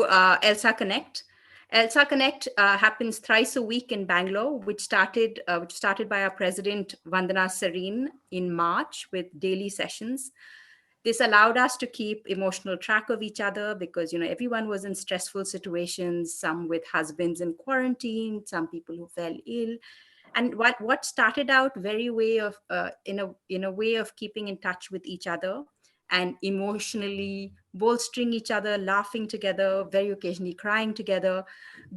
ELSAConnect. ELSAConnect happens thrice a week in Bangalore, which started by our president Vandana Serene in March with daily sessions. This allowed us to keep emotional track of each other because everyone was in stressful situations, some with husbands in quarantine, some people who fell ill. And what started out very way of in a way of keeping in touch with each other and emotionally bolstering each other, laughing together, very occasionally crying together,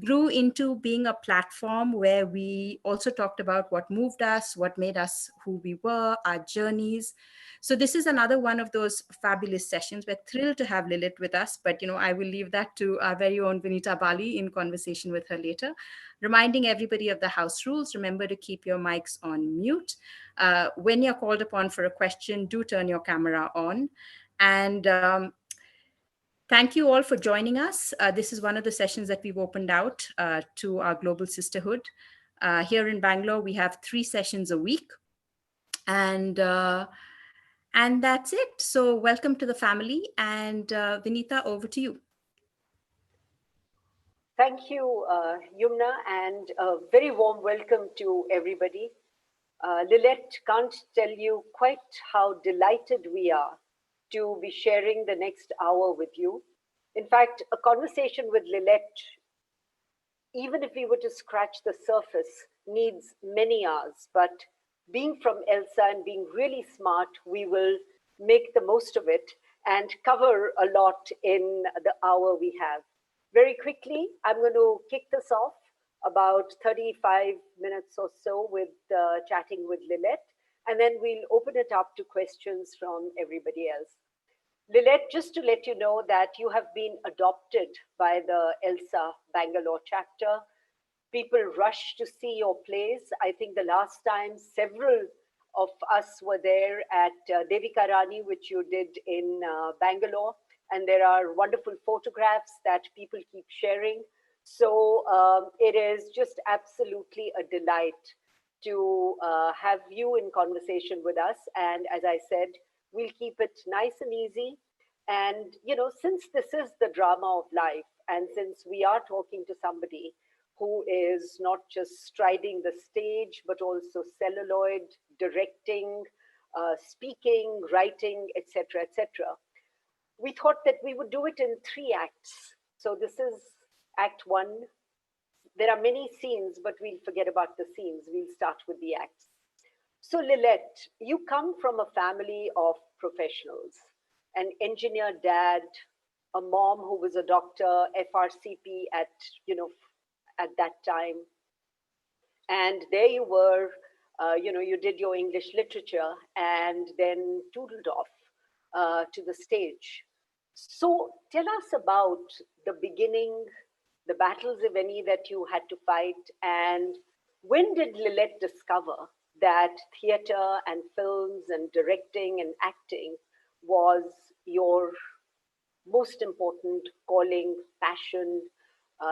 grew into being a platform where we also talked about what moved us, what made us who we were, our journeys. So this is another one of those fabulous sessions. We're thrilled to have Lillete with us, but I will leave that to our very own Vinita Bali in conversation with her later. Reminding everybody of the house rules, remember to keep your mics on mute. When you're called upon for a question, do turn your camera on. And thank you all for joining us. This is one of the sessions that we've opened out to our global sisterhood. Here in Bangalore, we have 3 sessions a week. And that's it. So welcome to the family. And Vinita, over to you. Thank you, Yumna, and a very warm welcome to everybody. Lillete can't tell you quite how delighted we are to be sharing the next hour with you. In fact, a conversation with Lillete, even if we were to scratch the surface, needs many hours. But being from ELSA and being really smart, we will make the most of it and cover a lot in the hour we have. Very quickly, I'm going to kick this off about 35 minutes or so with chatting with Lillete, and then we'll open it up to questions from everybody else. Lillete, just to let you know that you have been adopted by the ELSA Bangalore chapter. People rush to see your plays. I think the last time several of us were there at Devika Rani, which you did in Bangalore. And there are wonderful photographs that people keep sharing. So it is just absolutely a delight to have you in conversation with us. And as I said, we'll keep it nice and easy. And, since this is the drama of life, and since we are talking to somebody who is not just striding the stage, but also celluloid, directing, speaking, writing, etc., etc., we thought that we would do it in 3 acts. So this is Act 1. There are many scenes, but we'll forget about the scenes. We'll start with the acts. So Lillete, you come from a family of professionals, an engineer dad, a mom who was a doctor, FRCP at that time. And there you were, you did your English literature and then toodled off to the stage. So tell us about the beginning, the battles, if any, that you had to fight, and when did Lillete discover that theater and films and directing and acting was your most important calling, passion,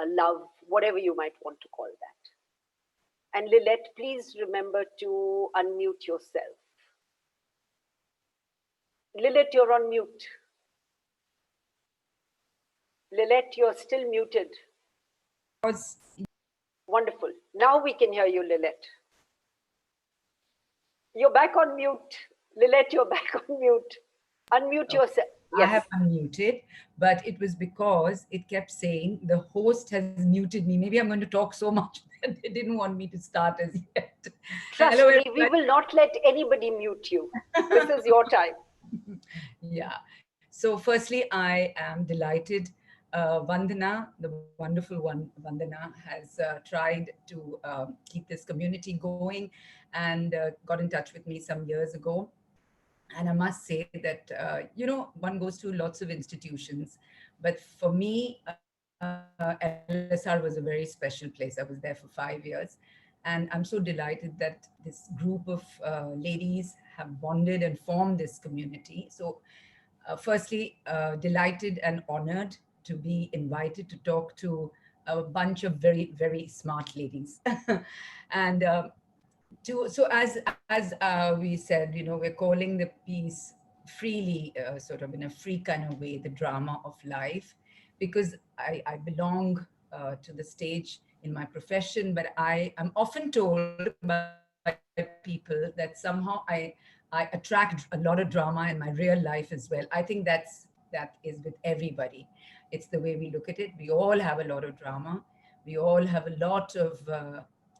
love, whatever you might want to call that? And Lillete, please remember to unmute yourself. Lillete, you're on mute. Lillete, you're still muted. Wonderful. Now we can hear you, Lillete. You're back on mute. Lillete, you're back on mute. Unmute yourself. Yes. I have unmuted, but it was because it kept saying the host has muted me. Maybe I'm going to talk so much that they didn't want me to start as yet. Trust me, we will not let anybody mute you. This is your time. Yeah. So firstly, I am delighted. Vandana, the wonderful one, Vandana, has tried to keep this community going and got in touch with me some years ago. And I must say that, one goes to lots of institutions, but for me, LSR was a very special place. I was there for 5 years. And I'm so delighted that this group of ladies have bonded and formed this community. So firstly, delighted and honored to be invited to talk to a bunch of very, very smart ladies. And so as we said, we're calling the piece freely, sort of in a free kind of way, the drama of life. because I belong to the stage in my profession, but I'm often told by people that somehow I attract a lot of drama in my real life as well. I think that is with everybody. It's the way we look at it. We all have a lot of drama. We all have a lot of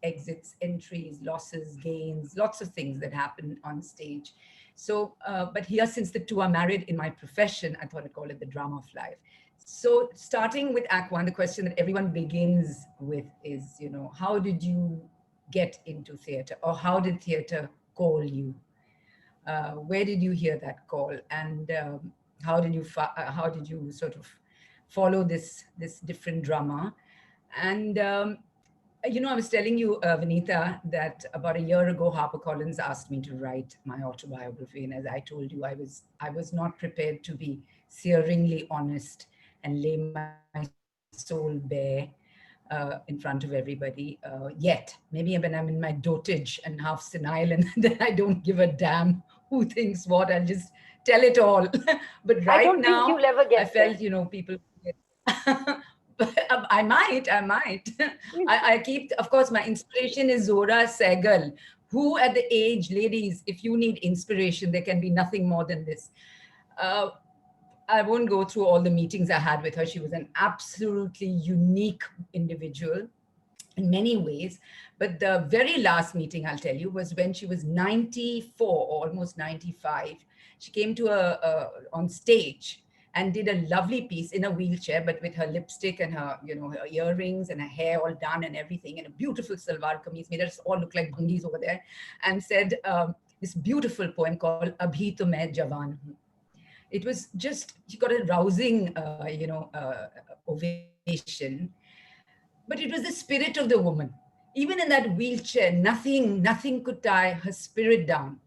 exits, entries, losses, gains, lots of things that happen on stage. So, but here, since the two are married in my profession, I thought I'd call it the drama of life. So, starting with Act One, the question that everyone begins with is, how did you get into theatre, or how did theatre call you? Where did you hear that call, and how did you sort of follow this different drama? And I was telling you, Vinita, that about a year ago, HarperCollins asked me to write my autobiography, and as I told you, I was not prepared to be searingly honest and lay my soul bare in front of everybody yet. Maybe when I'm in my dotage and half senile, and then I don't give a damn who thinks what. I'll just tell it all. But right I don't think now, you'll ever I get there. felt, people. But I might. I keep, of course, my inspiration is Zora Segal, who at the age, ladies, if you need inspiration, there can be nothing more than this. Uh, I won't go through all the meetings I had with her. She was an absolutely unique individual in many ways. But the very last meeting, I'll tell you, was when she was 94, or almost 95. She came to on stage and did a lovely piece in a wheelchair, but with her lipstick and her earrings and her hair all done and everything, and a beautiful salwar kameez, made us all look like bhangis over there, and said this beautiful poem called Abhi to main jawan hu. It was just, she got a rousing, ovation. But it was the spirit of the woman. Even in that wheelchair, nothing could tie her spirit down.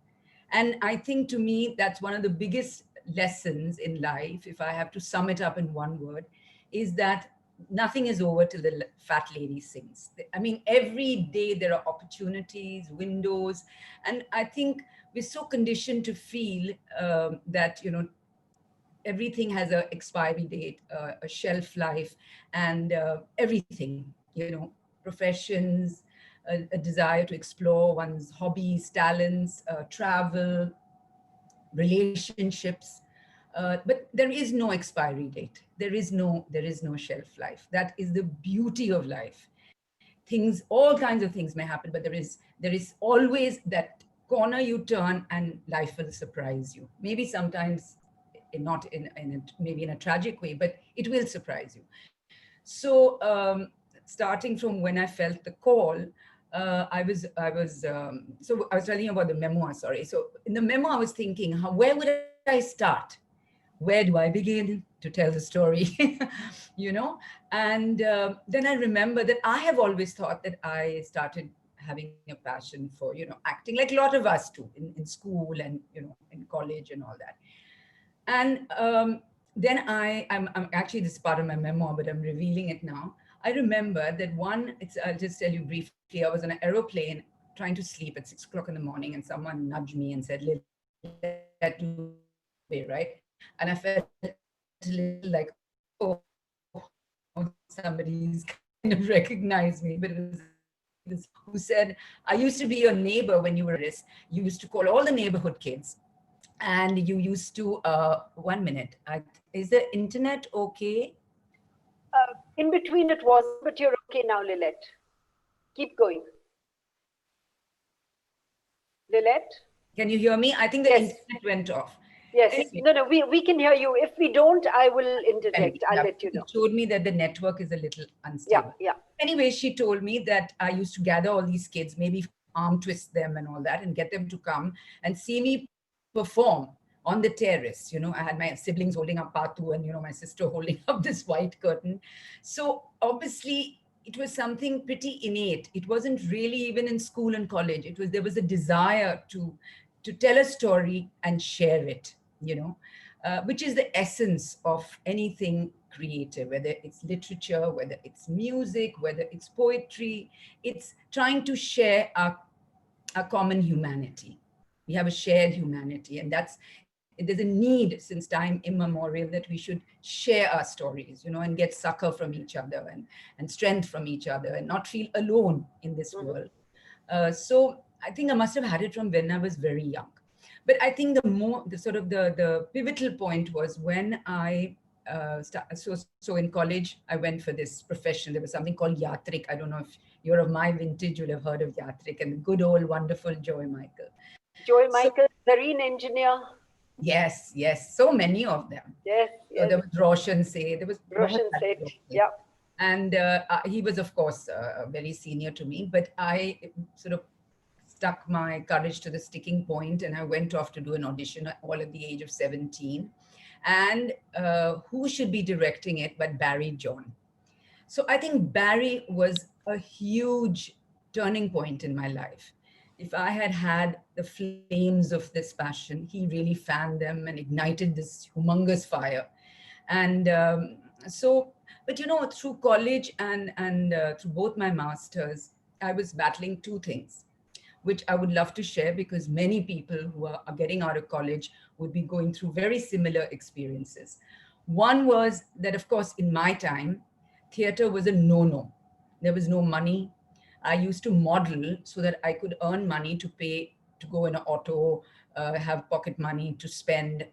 And I think, to me, that's one of the biggest lessons in life, if I have to sum it up in one word, is that nothing is over till the fat lady sings. I mean, every day there are opportunities, windows, and I think we're so conditioned to feel that, everything has a expiry date, a shelf life, and everything, professions, a desire to explore one's hobbies, talents, travel, relationships. But there is no expiry date. There is no shelf life. That is the beauty of life. All kinds of things may happen, but there is always that corner you turn and life will surprise you. Maybe sometimes not maybe in a tragic way, but it will surprise you. So starting from when I felt the call, so I was telling you about the memoir. Sorry. So in the memoir, I was thinking, where would I start? Where do I begin to tell the story? you know and then I remember that I have always thought that I started having a passion for acting, like a lot of us too, in school and in college and all that. And then I'm actually, this is part of my memoir, but I'm revealing it now. I remember that I'll just tell you briefly. I was on an aeroplane trying to sleep at 6 o'clock in the morning, and someone nudged me and said, Lillete Dubey, right? And I felt a little like, oh, somebody's kind of recognized me, but it was this who said, I used to be your neighbor when you were a terrorist. You used to call all the neighborhood kids, and you used to 1 minute. Is the internet okay? In between it wasn't, but you're okay now, Lillete. Keep going. Lillete? Can you hear me? I think the Yes. internet went off. Yes. Anyway, No, we can hear you. If we don't, I will interject. I'll yeah, let you it know. showed me that the network is a little Yeah, unstable. yeah. Anyway, she told me that I used to gather all these kids, maybe arm twist them and all that, and get them to come and see me perform on the terrace. I had my siblings holding up Patu, and my sister holding up this white curtain. So obviously it was something pretty innate. It wasn't really even in school and college. There was a desire to tell a story and share it, which is the essence of anything creative, whether it's literature, whether it's music, whether it's poetry. It's trying to share our common humanity. We have a shared humanity, and that's There's a need since time immemorial that we should share our stories, and get succor from each other, and strength from each other, and not feel alone in this world. So I think I must have had it from when I was very young. But I think the sort of the pivotal point was when I so in college I went for this profession. There was something called yatrik. I don't know if you're of my vintage, you'll have heard of yatrik, and the good old wonderful Joy Michael. Joy So Michael, marine engineer. yes, yes, so many of them. Yes, So yes. there was Roshan Say, there was Roshan Seth. Yeah. and he was, of course, very senior to me. But I sort of stuck my courage to the sticking point, and I went off to do an audition all at the age of 17. And who should be directing it but Barry John? So I think Barry was a huge turning point in my life. If I had had the flames of this passion, he really fanned them and ignited this humongous fire. And so, but through college and through both my masters, I was battling two things, which I would love to share, because many people who are getting out of college would be going through very similar experiences. One was that, of course, in my time, theater was a no-no. There was no money. I used to model so that I could earn money to pay, to go in an auto, have pocket money to spend,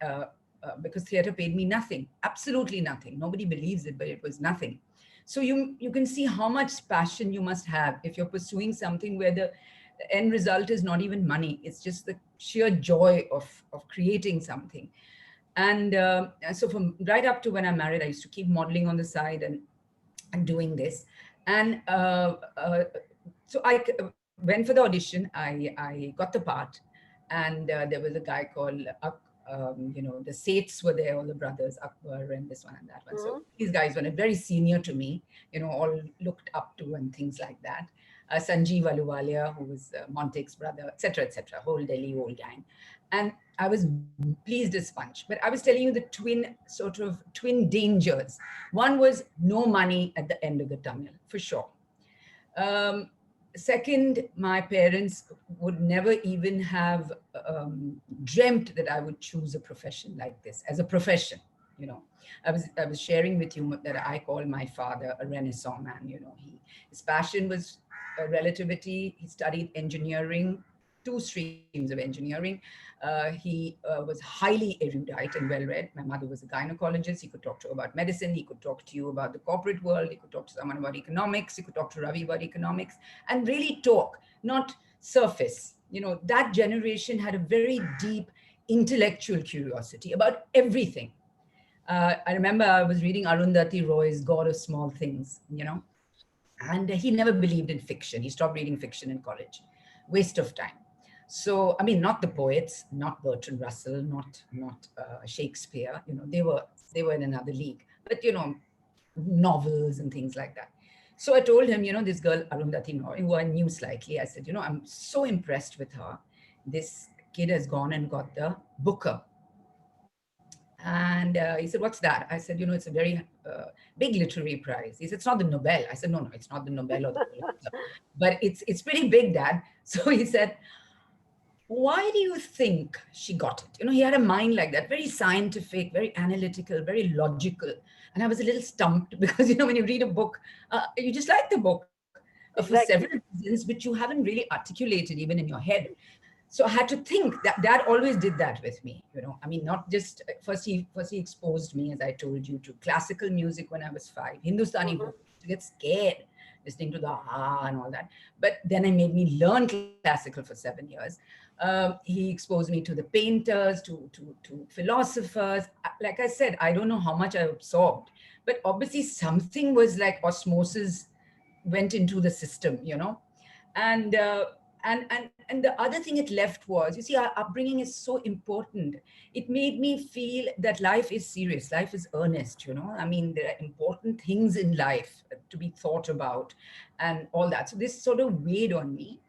because theater paid me nothing, absolutely nothing. Nobody believes it, but it was nothing. So you can see how much passion you must have if you're pursuing something where the end result is not even money. It's just the sheer joy of creating something. And so from right up to when I married, I used to keep modeling on the side and doing this. And so I went for the audition. I got the part, and there was a guy called the Sates were there, all the brothers, Akbar and this one and that one. So these guys were very senior to me, all looked up to and things like that. Sanjeev Aluwalia, who was Montek's brother, etc., whole Delhi old gang. And I was pleased as punch. But I was telling you the twin dangers. One was no money at the end of the tunnel, for sure. Um, Second, my parents would never even have dreamt that I would choose a profession like this as a profession. I was sharing with you that I call my father a Renaissance man. His passion was relativity. He studied engineering, two streams of engineering. He was highly erudite and well read. My mother was a gynecologist. He could talk to you about medicine. He could talk to you about the corporate world. He could talk to someone about economics. He could talk to Ravi about economics and really talk, not surface. That generation had a very deep intellectual curiosity about everything. I remember I was reading Arundhati Roy's God of Small Things, and he never believed in fiction. He stopped reading fiction in college. Waste of time. So, I mean, not the poets, not Bertrand Russell, not Shakespeare. They were in another league. But novels and things like that. So I told him, this girl Arundhati Roy, who I knew slightly, I said, I'm so impressed with her. This kid has gone and got the Booker. And he said, what's that? I said, it's a very big literary prize. He said, it's not the Nobel. I said, no, it's not the Nobel or the Pulitzer, but it's pretty big, Dad. So he said, why do you think she got it? He had a mind like that, very scientific, very analytical, very logical. And I was a little stumped because, when you read a book, you just like the book for several reasons, which you haven't really articulated even in your head. So I had to think. That Dad always did that with me, I mean, not just first he exposed me, as I told you, to classical music when I was 5, Hindustani books, to get scared listening to the and all that. But then I made me learn classical for 7 years. He exposed me to the painters, to philosophers. Like I said, I don't know how much I absorbed, but obviously something was like osmosis went into the system, and the other thing it left was, you see, our upbringing is so important. It made me feel that life is serious, life is earnest, I mean, there are important things in life to be thought about and all that. So this sort of weighed on me.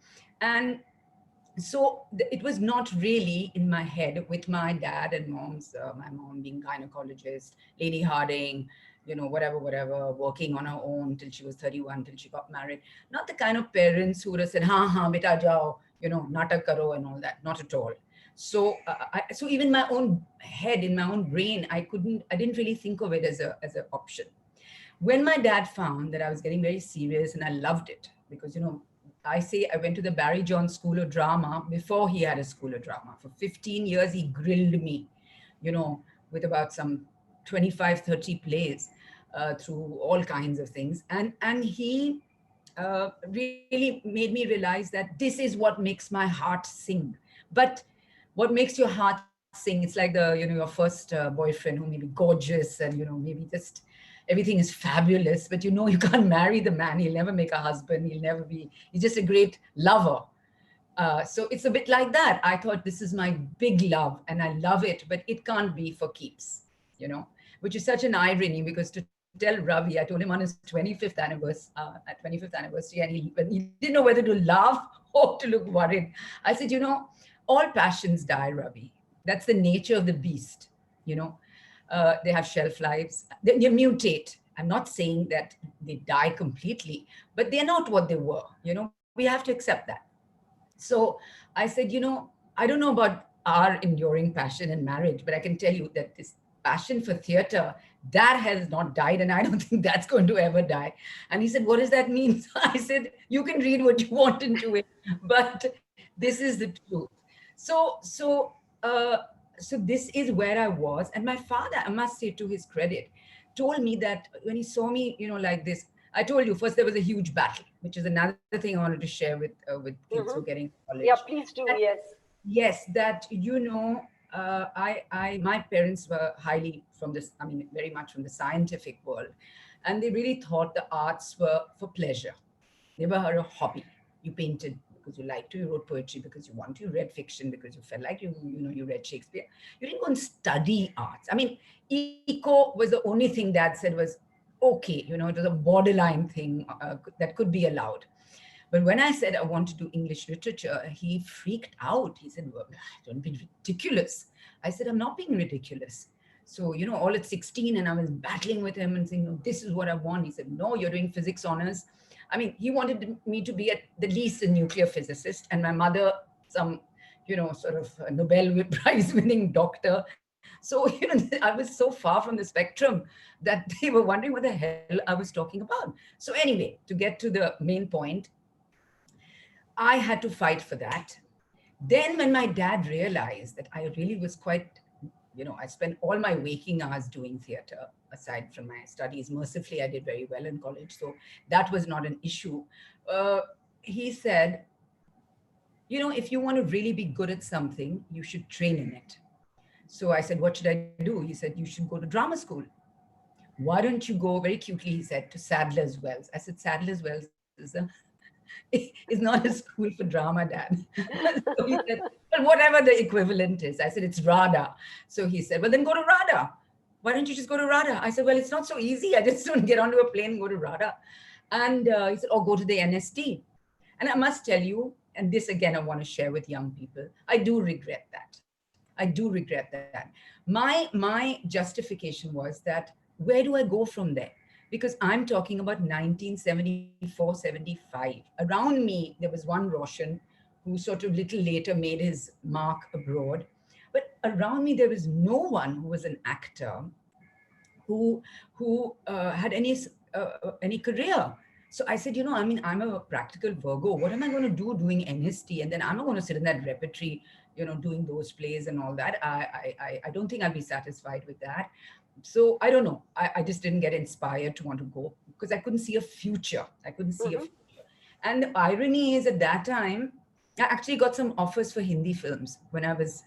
And so it was not really in my head with my dad and my mom being gynecologist, Lady Harding, whatever, working on her own till she was 31, till she got married. Not the kind of parents who would have said, ha, beta jao, natak karo and all that. Not at all. So even my own head, in my own brain, I didn't really think of it as an option. When my dad found that I was getting very serious, and I loved it because, I say I went to the Barry John School of Drama before he had a school of drama. For 15 years, he grilled me, with about some 25, 30 plays through all kinds of things. And he really made me realize that this is what makes my heart sing. But what makes your heart sing? It's like your first boyfriend who may be gorgeous and, maybe just everything is fabulous, but you can't marry the man. He'll never make a husband. He's just a great lover. So it's a bit like that. I thought this is my big love and I love it, but it can't be for keeps, which is such an irony because to tell Ravi, I told him on his 25th anniversary, and when he didn't know whether to laugh or to look worried. I said, all passions die, Ravi. That's the nature of the beast, you know. They have shelf lives, they mutate. I'm not saying that they die completely, but they're not what they were. We have to accept that. So I said, I don't know about our enduring passion in marriage, but I can tell you that this passion for theater, that has not died, and I don't think that's going to ever die. And he said, what does that mean? I said, you can read what you want into it, but this is the truth. So so uh, so this is where I was. And my father, I must say to his credit, told me that when he saw me, like this. I told you first there was a huge battle, which is another thing I wanted to share with kids who are Mm-hmm. getting to Yeah, college. please do. That, Yes. yes, that my parents were highly from this. I mean, very much from the scientific world, and they really thought the arts were for pleasure. They were a hobby. You painted because you liked to. You wrote poetry because you wanted to. You read fiction because you felt like you read Shakespeare. You didn't go and study arts. I mean, eco was the only thing Dad said was okay. It was a borderline thing that could be allowed. But when I said I want to do English literature, he freaked out. He said, well, don't be ridiculous. I said, I'm not being ridiculous. So, all at 16, and I was battling with him and saying, no, this is what I want. He said, no, you're doing physics honors. I mean, he wanted me to be at the least a nuclear physicist, and my mother, some, sort of a Nobel Prize winning doctor. So, I was so far from the spectrum that they were wondering what the hell I was talking about. So, anyway, to get to the main point, I had to fight for that. Then, when my dad realized that I really was quite, I spent all my waking hours doing theater aside from my studies. Mercifully, I did very well in college, so that was not an issue. Uh, he said, if you want to really be good at something, you should train in it. So I said, what should I do? He said, you should go to drama school. Why don't you go, very cutely, he said, to Sadler's Wells? I said, Sadler's Wells is not a school for drama, Dad. So he said, well, whatever the equivalent is. I said, it's RADA. So he said, well, then go to RADA. Why don't you just go to RADA? I said, well, it's not so easy. I just don't get onto a plane and go to RADA. And he said, oh, go to the NST. And I must tell you, and this again, I want to share with young people, I do regret that. I do regret that. My justification was that where do I go from there? Because I'm talking about 1974, 75. Around me, there was one Roshan who sort of little later made his mark abroad. But around me, there was no one who was an actor who had any career. So I said, I mean, I'm a practical Virgo. What am I going to do doing NST? And then I'm not going to sit in that repertory, doing those plays and all that. I don't think I'll be satisfied with that. So I don't know. I just didn't get inspired to want to go because I couldn't see a future. I couldn't see a Mm-hmm. future. And the irony is at that time, I actually got some offers for Hindi films when I was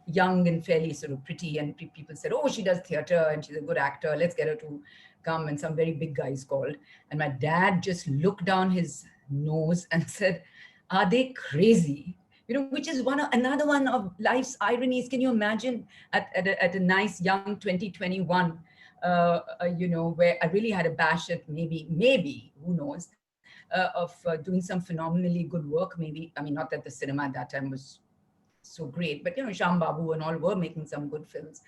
young and fairly sort of pretty. And people said, oh, she does theater and she's a good actor. Let's get her to come. And some very big guys called. And my dad just looked down his nose and said, are they crazy? Which is another one of life's ironies. Can you imagine at a nice young 2021, where I really had a bash at maybe, who knows, of doing some phenomenally good work, maybe. I mean, not that the cinema at that time was so great, but, Sham Babu and all were making some good films.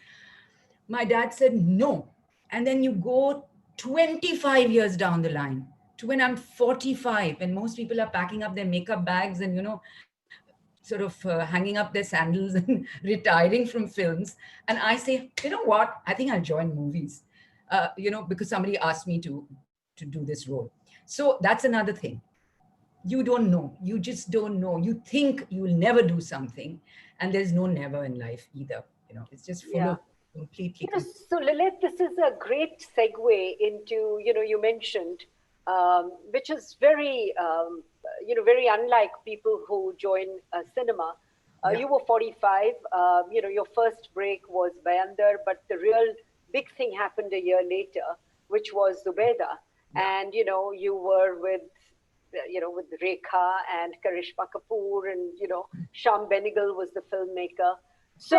My dad said no. And then you go 25 years down the line to when I'm 45 and most people are packing up their makeup bags and, sort of hanging up their sandals and retiring from films. And I say, you know what? I think I'll join movies, because somebody asked me to do this role. So that's another thing. You don't know. You just don't know. You think you will never do something, and there's no never in life either. It's just full Yeah. of completely. So Lilith, this is a great segue into, you mentioned, which is very, very unlike people who join cinema. Yeah. You were 45, your first break was Bayandar, but the real big thing happened a year later, which was Zubeda. Yeah. And, you were with, with Rekha and Karishma Kapoor and, Sham Benegal was the filmmaker. So,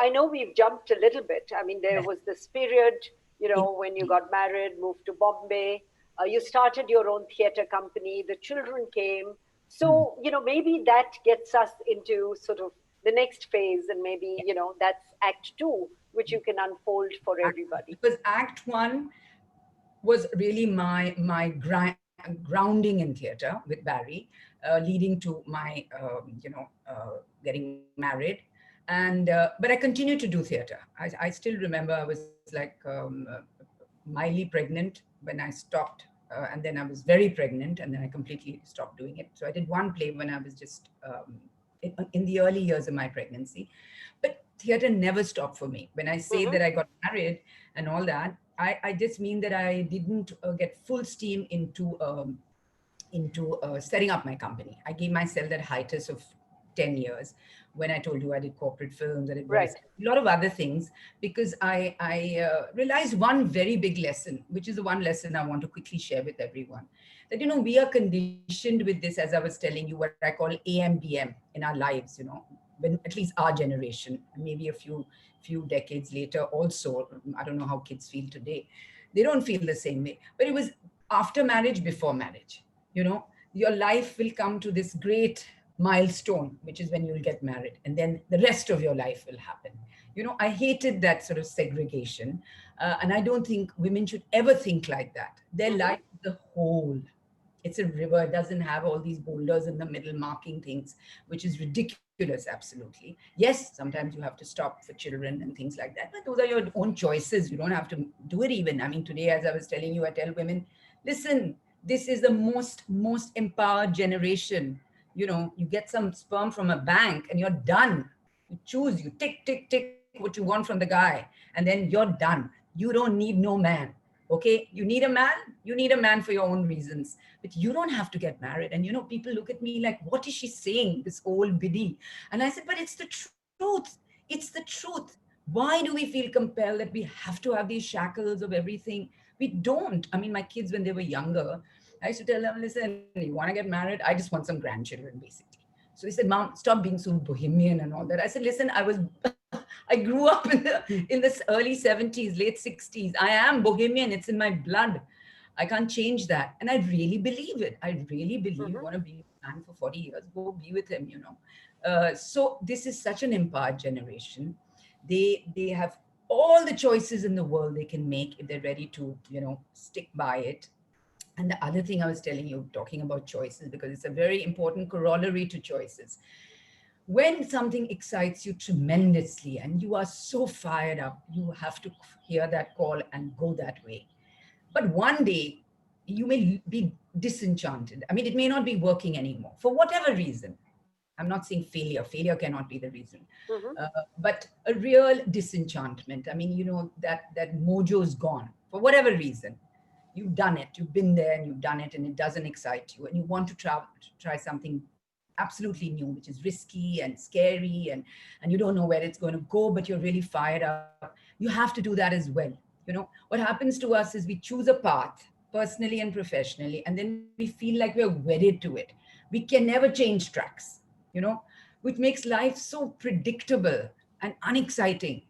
I know we've jumped a little bit. I mean, there Yeah. was this period, when you Indeed. got married, moved to Bombay, you started your own theater company, the children came. Hmm. So, maybe that gets us into sort of the next phase, and maybe, that's Act Two, which you can unfold for everybody. Because Act One was really my grounding in theater with Barry, leading to my getting married, and but I continued to do theater. I still remember I was like mildly pregnant when I stopped, and then I was very pregnant, and then I completely stopped doing it. So I did one play when I was just in the early years of my pregnancy, but theater never stopped for me. When I say Mm-hmm. that I got married and all that, I just mean that I didn't get full steam into setting up my company. I gave myself that hiatus of 10 years when I told you I did corporate films, I did voice, Right. a lot of other things, because I realized one very big lesson, which is the one lesson I want to quickly share with everyone. That, we are conditioned with this, as I was telling you, what I call AMBM in our lives, when at least our generation, maybe a few decades later also. I don't know how kids feel today. They don't feel the same way. But it was after marriage, before marriage. Your life will come to this great milestone, which is when you'll get married, and then the rest of your life will happen. I hated that sort of segregation, and I don't think women should ever think like that. Their Mm-hmm. life is a whole. It's a river. It doesn't have all these boulders in the middle marking things, which is ridiculous, absolutely. Yes, sometimes you have to stop for children and things like that, but those are your own choices. You don't have to do it even. I mean, today, as I was telling you, I tell women, listen, this is the most empowered generation. You get some sperm from a bank and you're done. You choose, you tick what you want from the guy, and then you're done. You don't need no man. Okay, you need a man, you need a man for your own reasons, but you don't have to get married. And people look at me like, what is she saying, this old biddy? And I said, but it's the truth. It's the truth. Why do we feel compelled that we have to have these shackles of everything? We don't. I mean, my kids, when they were younger, I used to tell them, listen, you want to get married? I just want some grandchildren, basically. So they said, Mom, stop being so bohemian and all that. I said, listen, I grew up in this early 70s, late 60s. I am bohemian. It's in my blood. I can't change that. And I really believe it. I really believe you Mm-hmm. want to be with a man for 40 years, go be with him. So this is such an empowered generation. They have all the choices in the world they can make if they're ready to, stick by it. And the other thing I was telling you, talking about choices, because it's a very important corollary to choices. When something excites you tremendously and you are so fired up, you have to hear that call and go that way. But one day, you may be disenchanted. I mean, it may not be working anymore for whatever reason. I'm not saying failure. Failure cannot be the reason. Mm-hmm. But a real disenchantment. I mean, that mojo is gone for whatever reason. You've done it. You've been there and you've done it, and it doesn't excite you. And you want to try something absolutely new, which is risky and scary, and you don't know where it's going to go, but you're really fired up. You have to do that as well. What happens to us is we choose a path, personally and professionally, and then we feel like we're wedded to it. We can never change tracks, you know, which makes life so predictable and unexciting.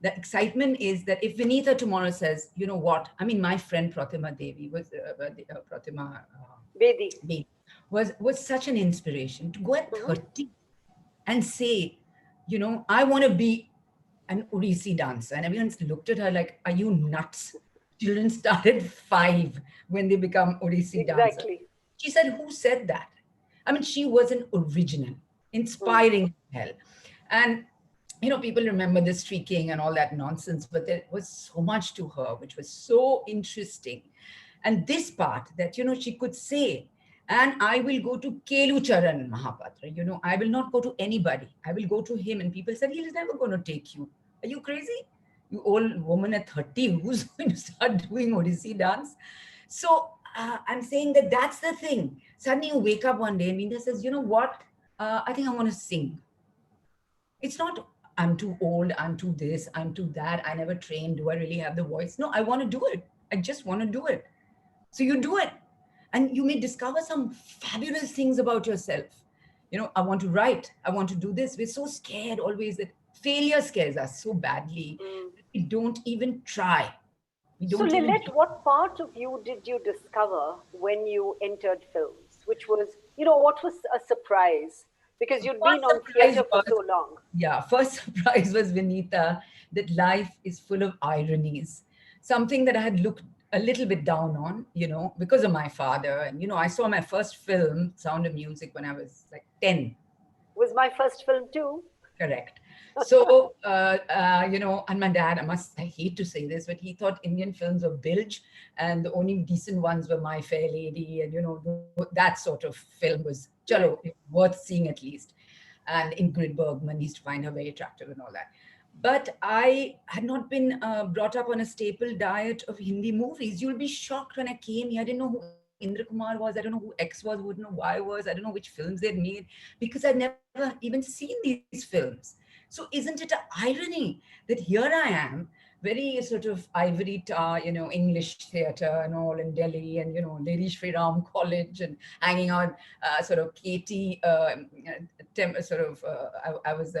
The excitement is that if Vinitha tomorrow says, you know what, I mean, my friend Pratima Devi was, Pratima Vedi. Devi was such an inspiration to go at Mm-hmm. 30 and say, I want to be an Odissi dancer. And everyone's looked at her like, are you nuts? Children start at 5 when they become Odissi dancers. Exactly. She said, who said that? I mean, she was an original, Mm. inspiring hell. And people remember the streaking and all that nonsense, but there was so much to her which was so interesting. And this part that, she could say, and I will go to Kelu Charan Mahapatra, I will not go to anybody. I will go to him. And people said, he's never going to take you. Are you crazy? You old woman at 30, who's going to start doing Odissi dance? So I'm saying that that's the thing. Suddenly you wake up one day and Meena says, you know what? I think I want to sing. It's not, I'm too old, I'm too this, I'm too that, I never trained, do I really have the voice? No, I want to do it. I just want to do it. So you do it. And you may discover some fabulous things about yourself. I want to write, I want to do this. We're so scared always that failure scares us so badly Mm. that we don't even try. We don't So, even do. Lillete, what part of you did you discover when you entered films? Which was, what was a surprise? Because you'd been First on surprise theatre for was, so long. yeah, first surprise was, Vinita, that life is full of ironies. Something that I had looked a little bit down on, because of my father. And, I saw my first film, Sound of Music, when I was like 10. Was my first film too. Correct. So, and my dad, I hate to say this, but he thought Indian films were bilge and the only decent ones were My Fair Lady. And, that sort of film was, chalo, Right. worth seeing at least. And Ingrid Bergman used to find her very attractive and all that. But I had not been brought up on a staple diet of Hindi movies. You'll be shocked when I came here. I didn't know who Indra Kumar was. I don't know who X was. Wouldn't know Y was. I don't know which films they'd made because I'd never even seen these films. So isn't it an irony that here I am, very sort of ivory tower, English theatre and all in Delhi, and Lady Shri Ram College, and hanging out, sort of Katie, sort of, I was,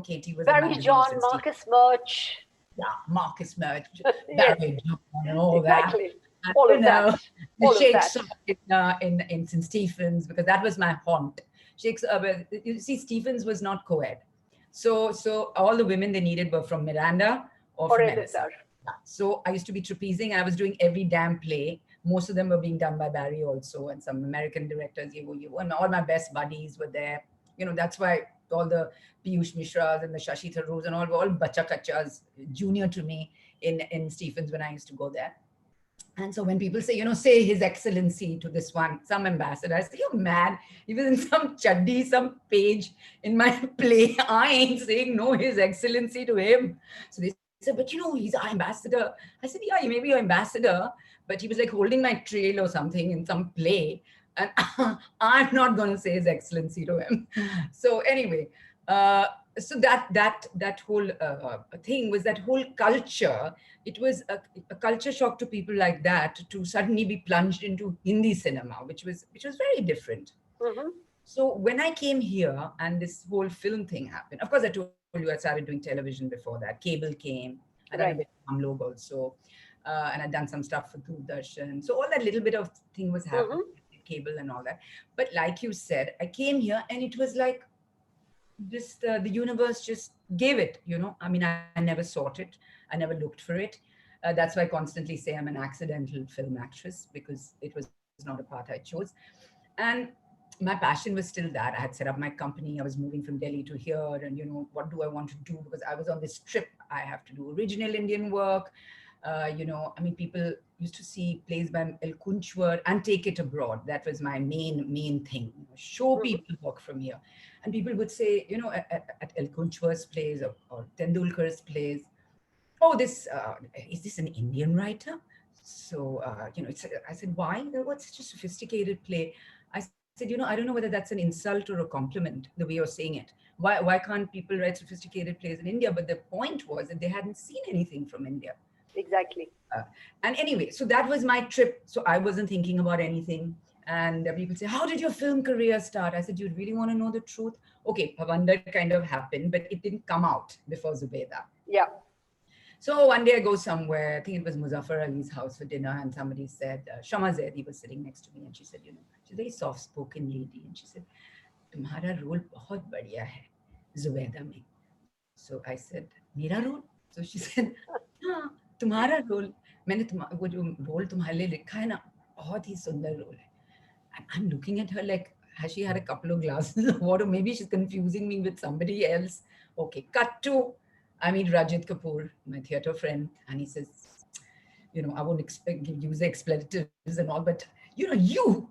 Katie was a Barry magazine John, assistant. Marcus Murch. Yeah, Marcus Merch, Yes, Barry John, and all that. exactly. And, All of that. the All of Shakes that. in St. Stephen's, because that was my haunt. Shakes, you see, Stephen's was not co-ed. So all the women they needed were from Miranda or Or from LSR. LSR. Yeah. So I used to be trapezing, and I was doing every damn play. Most of them were being done by Barry also, and some American directors, and all my best buddies were there. That's why all the Piyush Mishras and the Shashi Tharoors and all were all bacha kachas, junior to me in Stephens when I used to go there. And so when people say, say His Excellency to this one, some ambassador, I say, you're mad. He was in some chaddi, some page in my play. I ain't saying no His Excellency to him. So they said, but he's our ambassador. I said, yeah, he may be your ambassador, but he was like holding my trail or something in some play. And I'm not going to say His Excellency to him. So anyway, so that whole thing was that whole culture. It was a culture shock to people like that to suddenly be plunged into Hindi cinema, which was very different. Mm-hmm. So when I came here and this whole film thing happened, of course I told you I started doing television before that. Cable came. I done a bit Right. of Hum Log also, and I'd done some stuff for Doordarshan. So all that little bit of thing was happening, Mm-hmm. cable and all that. But like you said, I came here and it was like just the universe just gave it. I mean, I never sought it, I never looked for it. That's why I constantly say I'm an accidental film actress, because it was not a part I chose. And my passion was still that. I had set up my company, I was moving from Delhi to here, and what do I want to do, because I was on this trip. I have to do original Indian work. I mean, people used to see plays by El Kunchwar and take it abroad. That was my main thing. Show Mm-hmm. people work from here. And people would say, at El Kunchwar's plays, or Tendulkar's plays, oh, is this an Indian writer? So, I said, why? What's such a sophisticated play? I said, I don't know whether that's an insult or a compliment, the way you're saying it. Why can't people write sophisticated plays in India? But the point was that they hadn't seen anything from India. Exactly. Uh, and anyway, so that was my trip. So I wasn't thinking about anything. And people say, how did your film career start? I said, you really want to know the truth? Okay, Pavandar kind of happened, but it didn't come out before Zubeda. Yeah. So one day I go somewhere, I think it was Muzaffar Ali's house for dinner, and somebody said, Shama Zaidi was sitting next to me, and she said, she's a very soft-spoken lady, and she said, तुम्हारा role बहुत बढ़िया है, Zubeda में. So I said, मेरा role? So she said, हाँ, तुम्हारा role. मैंने वो जो role तुम्हारे लिए लिखा है ना, बहुत ही सुंदर role है. And I'm looking at her like, has she had a couple of glasses of water? Maybe she's confusing me with somebody else. Okay, cut to, I meet Rajat Kapoor, my theater friend, and he says, I won't use the expletives and all, but you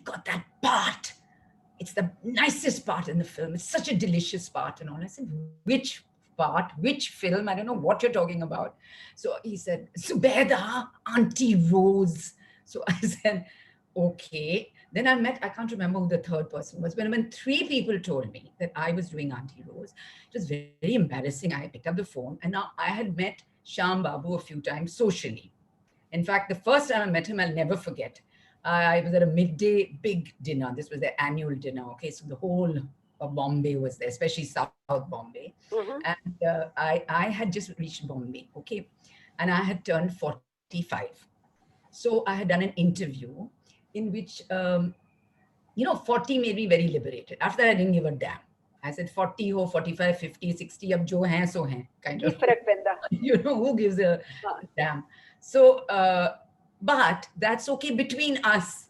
got that part. It's the nicest part in the film. It's such a delicious part and all. I said, which part, which film? I don't know what you're talking about. So he said, Zubeda, Auntie Rose. So I said, okay. Then I can't remember who the third person was. When three people told me that I was doing Auntie Rose, it was very embarrassing. I picked up the phone, and now I had met Shyam Babu a few times socially. In fact, the first time I met him, I'll never forget. I was at a midday big dinner. This was their annual dinner. Okay, so the whole of Bombay was there, especially South Bombay. Mm-hmm. And I had just reached Bombay. Okay, and I had turned 45. So I had done an interview in which 40 made me very liberated. After that, I didn't give a damn. I said 40 ho, 45, 50, 60, ab jo hain so hain, kind of. Who gives a damn? So, but that's okay between us.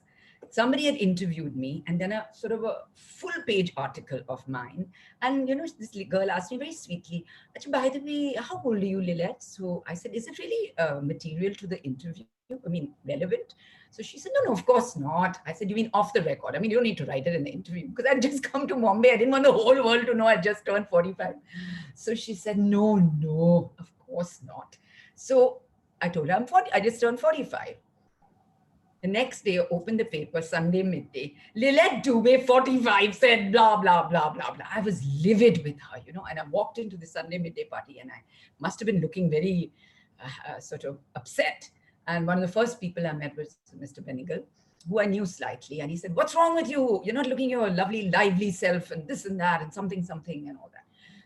Somebody had interviewed me and then a sort of a full page article of mine. And, this girl asked me very sweetly, by the way, how old are you, Lillete? So I said, is it really material to the interview? I mean, relevant? So she said, no, of course not. I said, you mean off the record? I mean, you don't need to write it in the interview because I'd just come to Bombay. I didn't want the whole world to know I just turned 45. So she said, no, of course not. So I told her I'm 40. I just turned 45. The next day, I opened the paper, Sunday midday. Lillete Dubey, 45, said blah, blah, blah, blah, blah. I was livid with her, and I walked into the Sunday midday party and I must have been looking very sort of upset. And one of the first people I met was Mr. Benigal, who I knew slightly. And he said, what's wrong with you? You're not looking your lovely, lively self and this and that and something and all that.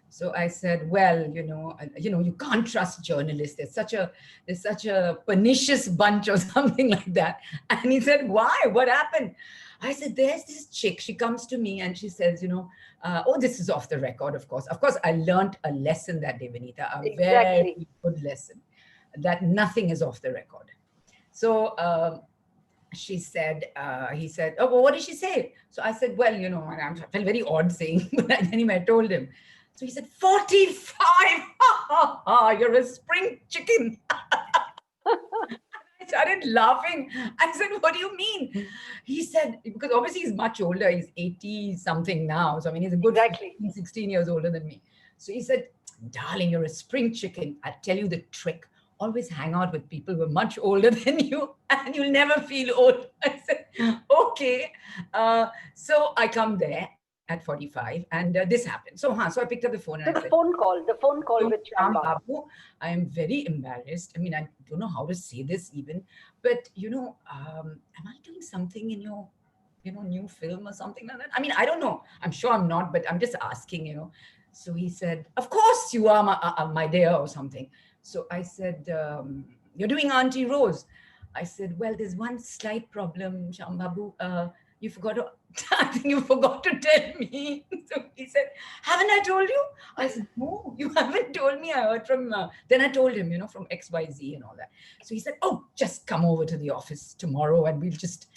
So I said, well, you can't trust journalists. There's such a pernicious bunch or something like that. And he said, why? What happened? I said, there's this chick. She comes to me and she says, oh, this is off the record, of course. Of course, I learned a lesson that day, Vinita, a very good lesson, that nothing is off the record. So he said, oh, well, what did she say? So I said, well, I felt very odd saying, but anyway, I told him. So he said, 45, you're a spring chicken. I started laughing. I said, what do you mean? He said, because obviously he's much older. He's 80 something now. So I mean, he's a good 15, 16 years older than me. So he said, darling, you're a spring chicken. I'll tell you the trick. Always hang out with people who are much older than you and you'll never feel old. I said, okay. So I come there at 45 and this happened. So I picked up the phone and I said, the phone call with Shyam Babu, I am very embarrassed. I mean, I don't know how to say this even, but am I doing something in your new film or something like that? I mean, I don't know. I'm sure I'm not, but I'm just asking, So he said, of course you are my dear or something. So I said, you're doing Auntie Rose. I said, well, there's one slight problem, Shyam Babu. I think you forgot to tell me. So he said, haven't I told you? I said, no, you haven't told me. I heard from, then I told him, from XYZ and all that. So he said, oh, just come over to the office tomorrow and we'll just,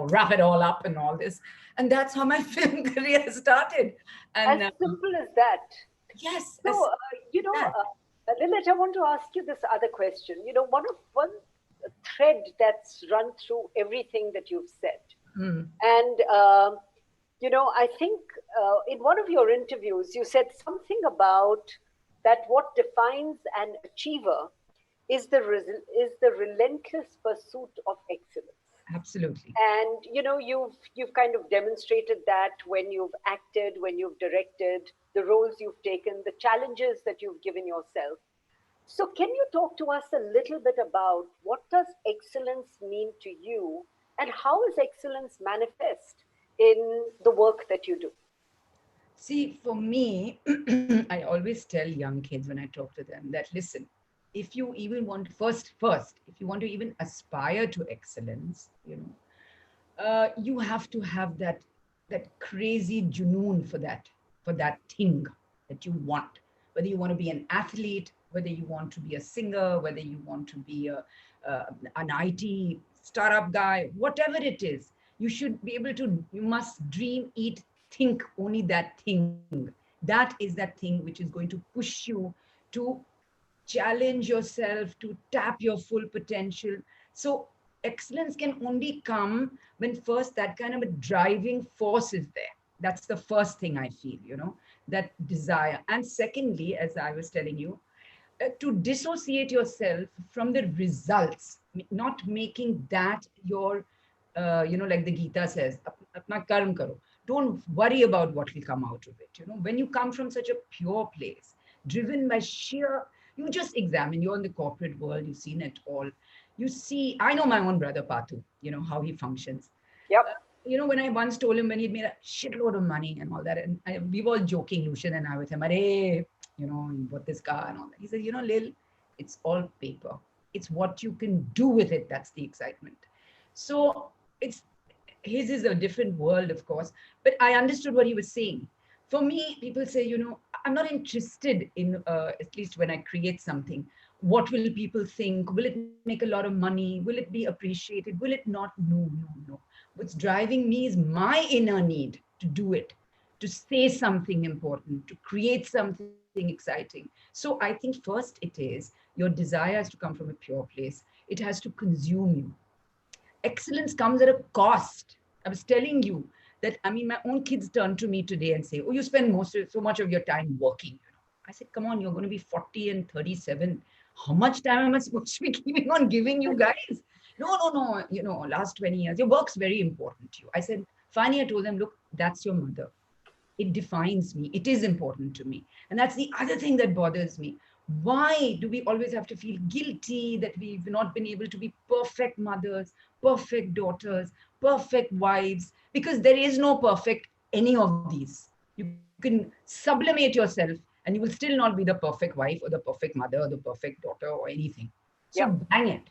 wrap it all up and all this. And that's how my film career started. And, as simple as that. Yes. So, Lillete, I want to ask you this other question. One thread that's run through everything that you've said. Mm. And, I think in one of your interviews, you said something about that what defines an achiever is the relentless pursuit of excellence. Absolutely. And, you've kind of demonstrated that when you've acted, when you've directed, the roles you've taken, the challenges that you've given yourself. So can you talk to us a little bit about what does excellence mean to you and how is excellence manifest in the work that you do? See, for me, I always tell young kids when I talk to them that, listen, if you even want first, if you want to even aspire to excellence, you have to have that crazy junoon for that thing that you want. Whether you want to be an athlete, whether you want to be a singer, whether you want to be an IT startup guy, whatever it is, You should be able to, you must dream, eat, think only that thing. That is that thing which is going to push you to challenge yourself, to tap your full potential. So excellence can only come when first that kind of a driving force is there. That's the first thing I feel, that desire. And secondly, as I was telling you, to dissociate yourself from the results, not making that your, like the Gita says, apna karm karo. Don't worry about what will come out of it. When you come from such a pure place, driven by sheer, you just examine, you're in the corporate world, you've seen it all. You see, I know my own brother, Patu, how he functions. Yep. When I once told him when he'd made a shitload of money and all that, and we were all joking, Lucian and I, with him, Arey, you bought this car and all that. He said, Lil, it's all paper. It's what you can do with it. That's the excitement. So his is a different world, of course, but I understood what he was saying. For me, people say, I'm not interested in, at least when I create something, what will people think? Will it make a lot of money? Will it be appreciated? Will it not? No, no, no. What's driving me is my inner need to do it, to say something important, to create something exciting. So I think first it is your desire has to come from a pure place. It has to consume you. Excellence comes at a cost. I was telling you that, my own kids turn to me today and say, oh, you spend so much of your time working. I said, come on, you're going to be 40 and 37. How much time am I supposed to be keeping on giving you guys? No. Last 20 years, your work's very important to you. I said, finally, I told them, look, that's your mother. It defines me. It is important to me. And that's the other thing that bothers me. Why do we always have to feel guilty that we've not been able to be perfect mothers, perfect daughters, perfect wives? Because there is no perfect any of these. You can sublimate yourself and you will still not be the perfect wife or the perfect mother or the perfect daughter or anything. So bang it.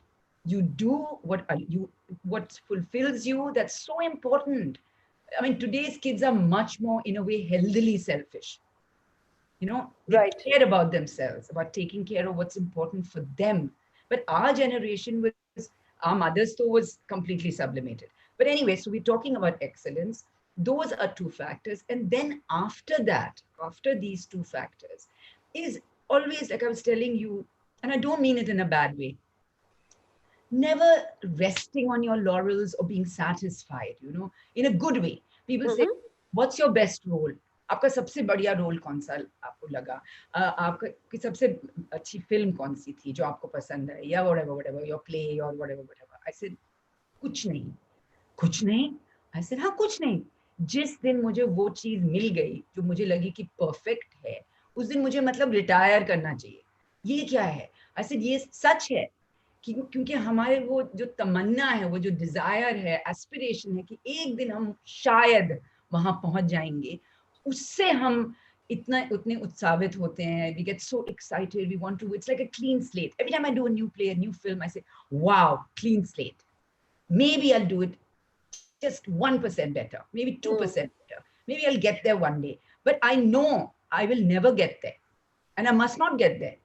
You do what fulfills you. That's so important. Today's kids are much more, in a way, healthily selfish. They care about themselves, about taking care of what's important for them. But our generation our mothers though was completely sublimated. But anyway, so we're talking about excellence. Those are two factors. And then after that, after these two factors, is always, like I was telling you, and I don't mean it in a bad way, never resting on your laurels or being satisfied, in a good way. People say, what's your best role? आपका सबसे बढ़िया role कौन सा आपको लगा? आपकी सबसे अच्छी फिल्म कौन सी थी जो आपको पसंद है? या whatever, your play or whatever. I said, कुछ नहीं. I said, हाँ कुछ नहीं. जिस दिन मुझे वो चीज मिल गई जो मुझे लगी कि परफेक्ट है, उस दिन मुझे मतलब रिटायर करना चाहिए. ये क्या है? I said, ये सच है. क्योंकि हमारे वो जो तमन्ना है, वो जो डिजायर है, एस्पिरेशन है कि एक दिन हम शायद वहां पहुंच जाएंगे, उससे हम उतने उत्साहित होते हैं. We get so excited. We want to. It's like a clean slate. Every time I do a new play, a new film, I say, "Wow, clean slate. Maybe I'll do it just 1% better. Maybe 2% better. Maybe I'll get there one day. But I know I will never get there, and I must not get there."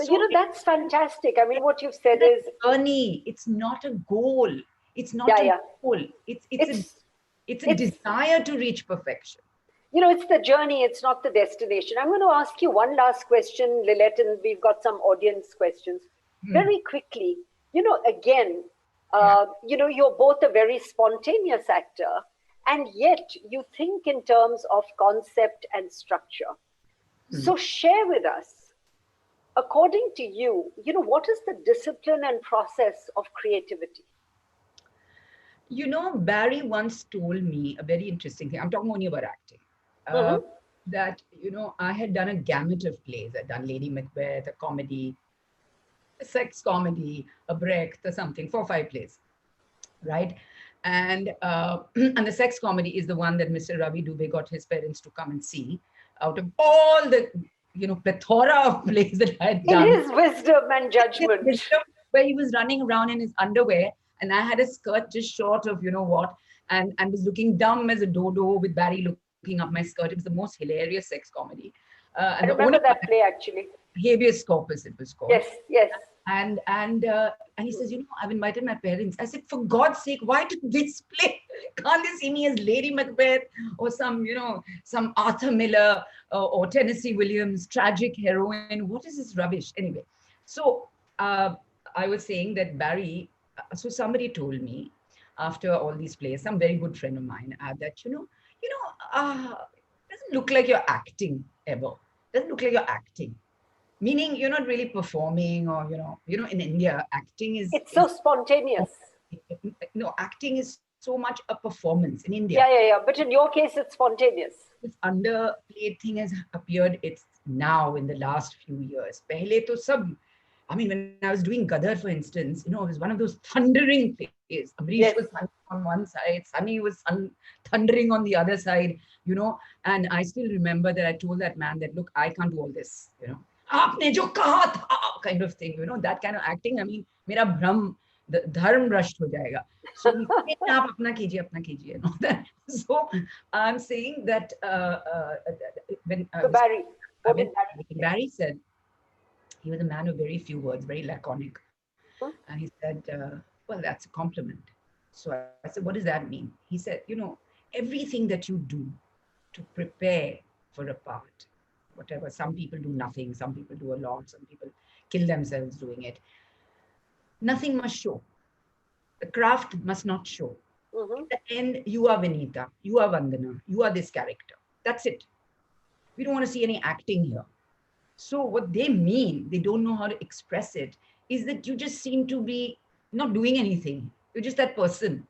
So, that's fantastic. What you've said is journey. It's not a goal. It's not a goal. It's a desire to reach perfection. It's the journey. It's not the destination. I'm going to ask you one last question, Lillete, and we've got some audience questions. Very quickly, again, you're both a very spontaneous actor, and yet you think in terms of concept and structure. So share with us, according to you, what is the discipline and process of creativity? Barry once told me a very interesting thing. I'm talking only about acting. That, I had done a gamut of plays. I'd done Lady Macbeth, a comedy, a sex comedy, a Brecht, or something, 4 or 5 plays, right? And and the sex comedy is the one that Mr. Ravi Dubey got his parents to come and see. Out of all the plethora of plays that I had done. In his wisdom and judgment. Where he was running around in his underwear, and I had a skirt just short of and was looking dumb as a dodo with Barry looking up my skirt. It was the most hilarious sex comedy. I remember that play, actually. Habeas Corpus, it was called. Yes. And he says, I've invited my parents. I said, for God's sake, why to this play? Can't they see me as Lady Macbeth or some, some Arthur Miller or Tennessee Williams, tragic heroine? What is this rubbish? Anyway, so I was saying that Barry, so somebody told me after all these plays, some very good friend of mine, that, doesn't look like you're acting ever. Doesn't look like you're acting. Meaning you're not really performing, or in India, acting It's so spontaneous. no, acting is so much a performance in India. Yeah. But in your case, it's spontaneous. This underplayed thing has appeared. It's now in the last few years. Pehle to sab, I mean, when I was doing Gadar, for instance, it was one of those thundering plays. Amrish Yes. was on one side, Sunny was thundering on the other side, and I still remember that I told that man that, look, I can't do all this, aapne jo kaha tha, kind of thing, that kind of acting. I mean, mera bhram, the dharm brushed ho jayega. So aap apna kijiye, that. So I'm saying that when So Barry, what did Barry said, he was a man of very few words, very laconic. And he said, well, that's a compliment. So I said, what does that mean? He said, everything that you do to prepare for a part, whatever, some people do nothing, some people do a lot, some people kill themselves doing it. Nothing must show. The craft must not show. Mm-hmm. At the end, you are Vinita, you are Vandana, you are this character. That's it. We don't want to see any acting here. So what they mean, they don't know how to express it, is that you just seem to be not doing anything. You're just that person.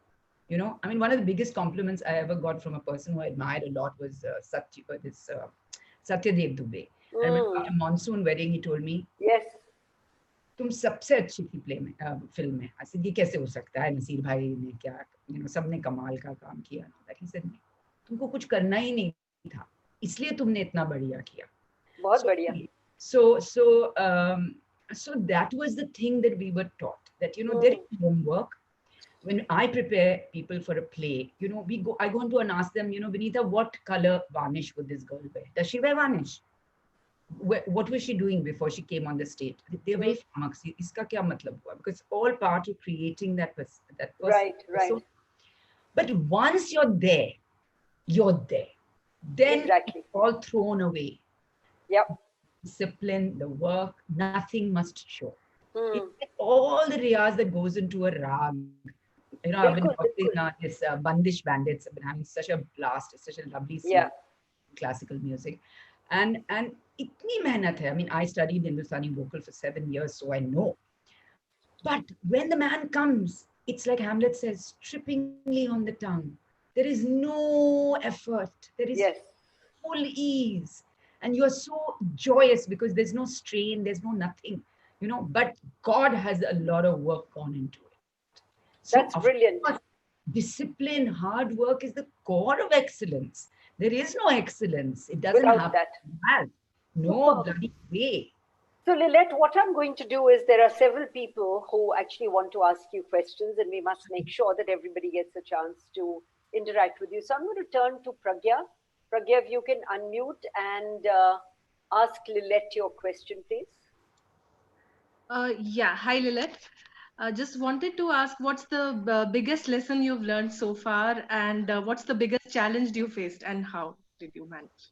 I mean, one of the biggest compliments I ever got from a person who I admired a lot was Satyajit Dubey. I remember at a monsoon wedding, he told me, yes, तुम सबसे अच्छी थी play में, film में. I said, ये कैसे हो सकता है? नसीर भाई ने क्या, सबने कमाल का काम किया. He said, तुमको कुछ करना ही नहीं था, इसलिए तुमने इतना बढ़िया किया. बहुत बढ़िया. So that was the thing that we were taught, that there is homework. When I prepare people for a play, I go into and ask them, Vinita, what color varnish would this girl wear? Does she wear varnish? What was she doing before she came on the stage? They're very flummoxed. Iska kya matlab hua? Because it's all part of creating that person. Right. So, but once you're there. Then exactly. it's all thrown away. Yep. Discipline, the work, nothing must show. It's like all the riyaz that goes into a rag. I've been watching this Bandish Bandits. I've been having such a blast. It's such a lovely scene, classical music. And itni mehnat hai. I mean, I studied Hindustani vocal for 7 years, so I know. But when the man comes, it's like Hamlet says, trippingly on the tongue. There is no effort. There is full ease. And you are so joyous because there's no strain, there's no nothing, but God has a lot of work gone into it. So that's brilliant. Course, discipline, hard work is the core of excellence. There is no excellence. It doesn't happen. No bloody way. So Lillete, what I'm going to do is, there are several people who actually want to ask you questions, and we must make sure that everybody gets a chance to interact with you. So I'm going to turn to Pragya. Pragya, if you can unmute and ask Lillete your question, please. Yeah, hi Lillete. Just wanted to ask, what's the biggest lesson you've learned so far, and what's the biggest challenge you faced, and how did you manage?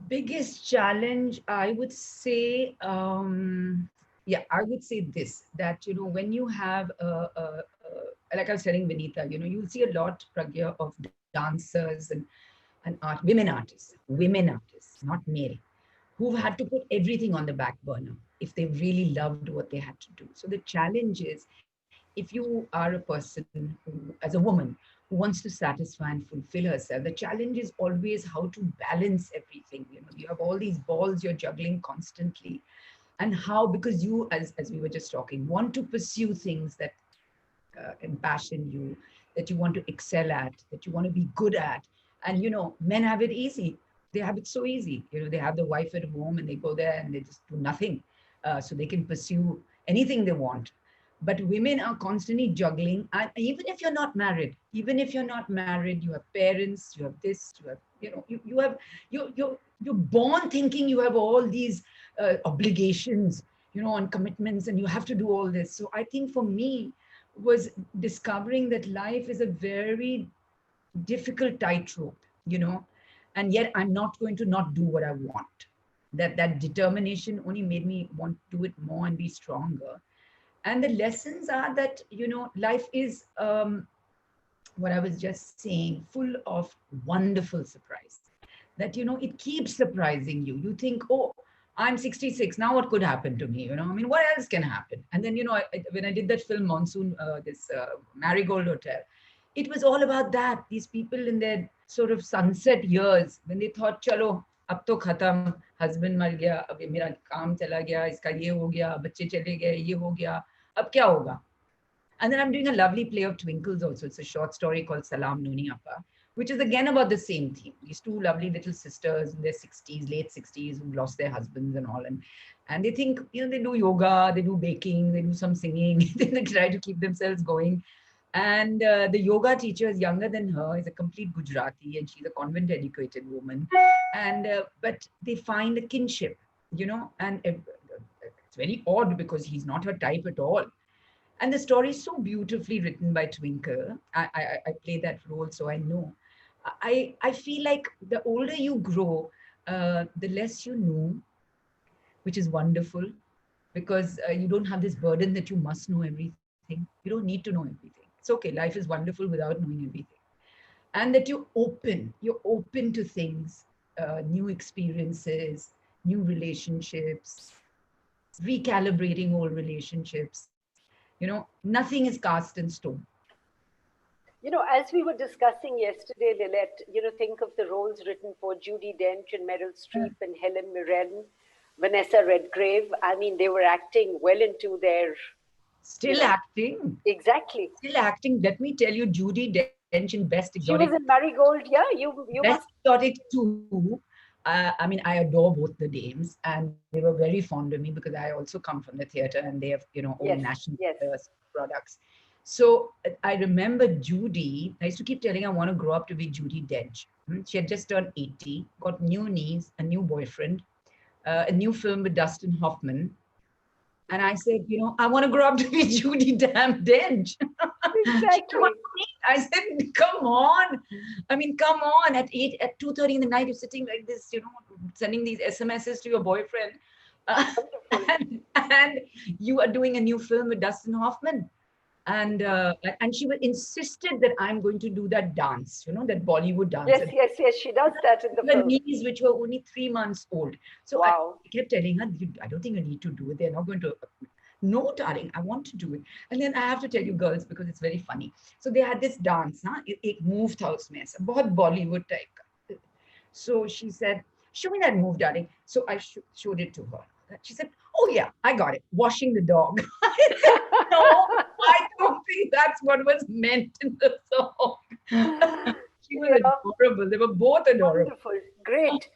Biggest challenge, I would say, I would say this, that, when you have, like I was telling Vinita, you'll see a lot, Pragya, of dancers and women artists, not male, who've had to put everything on the back burner if they really loved what they had to do. So the challenge is, if you are a person who, as a woman, who wants to satisfy and fulfill herself, the challenge is always how to balance everything. You have all these balls you're juggling constantly, and how, because you, as we were just talking, want to pursue things that impassion you, that you want to excel at, that you want to be good at. And, men have it easy. They have it so easy. They have the wife at home and they go there and they just do nothing. So they can pursue anything they want. But women are constantly juggling. And even if you're not married, you have parents, you have this, you have, you're born thinking you have all these obligations, and commitments, and you have to do all this. So I think for me, was discovering that life is a very difficult tightrope, you know, and yet I'm not going to not do what I want. That determination only made me want to do it more and be stronger. And the lessons are that, you know, life is what I was just saying, full of wonderful surprise. That, you know, it keeps surprising you. You think, oh, I'm 66. Now what could happen to me? You know, I mean, what else can happen? And then, you know, when I did that film, Monsoon, this Marigold Hotel, it was all about that. These people in their sort of sunset years, when they thought, chalo, ab to khatam, husband mar gaya, ab mera kaam chala gaya, iska ye ho gaya, bacche chale gaye, ye ho gaya, ab kya hoga? And then I'm doing a lovely play of Twinkles also. It's a short story called Salam Noni Appa, which is again about the same theme. These two lovely little sisters in their 60s, late 60s, who lost their husbands and all. And they think, you know, they do yoga, they do baking, they do some singing, they try to keep themselves going. And the yoga teacher is younger than her, is a complete Gujarati, and she's a convent educated woman. And but they find a kinship, you know, and it's very odd because he's not her type at all. And the story is so beautifully written by Twinkle. I play that role, so I know. I feel like the older you grow, the less you know, which is wonderful, because you don't have this burden that you must know everything. You don't need to know everything. It's okay. Life is wonderful without knowing everything. And that you're open to things, new experiences, new relationships, recalibrating old relationships. You know, nothing is cast in stone. You know, as we were discussing yesterday, Lillete, you know, think of the roles written for Judi Dench and Meryl Streep and Helen Mirren, Vanessa Redgrave. I mean, they were acting well into their... Still acting. Exactly. Still acting. Let me tell you, Judi Dench in Best Exotic. She was in Marigold, yeah. You Best must... Exotic 2. I mean, I adore both the dames, and they were very fond of me because I also come from the theater, and they have, you know, own national products. So I remember Judy. I used to keep telling her I want to grow up to be Judi Dench. She had just turned 80, got new knees, a new boyfriend, a new film with Dustin Hoffman. And I said, you know, I want to grow up to be Judi damn Dench. Exactly. I said, come on. I mean, come on. At 2:30 in the night, you're sitting like this, you know, sending these SMSs to your boyfriend. And you are doing a new film with Dustin Hoffman. And she insisted that I'm going to do that dance, you know, that Bollywood dance. Yes. She does that in the film. Her knees, which were only 3 months old. So I kept telling her, I don't think you need to do it. They're not going to. No, darling, I want to do it. And then I have to tell you girls, because it's very funny. So they had this dance, ek move tha usme, bahut Bollywood type ka. So she said, show me that move, darling. So I showed it to her. She said, oh yeah, I got it. Washing the dog. I said, no, I don't think that's what was meant in the song. She was adorable. They were both adorable. Wonderful. Great.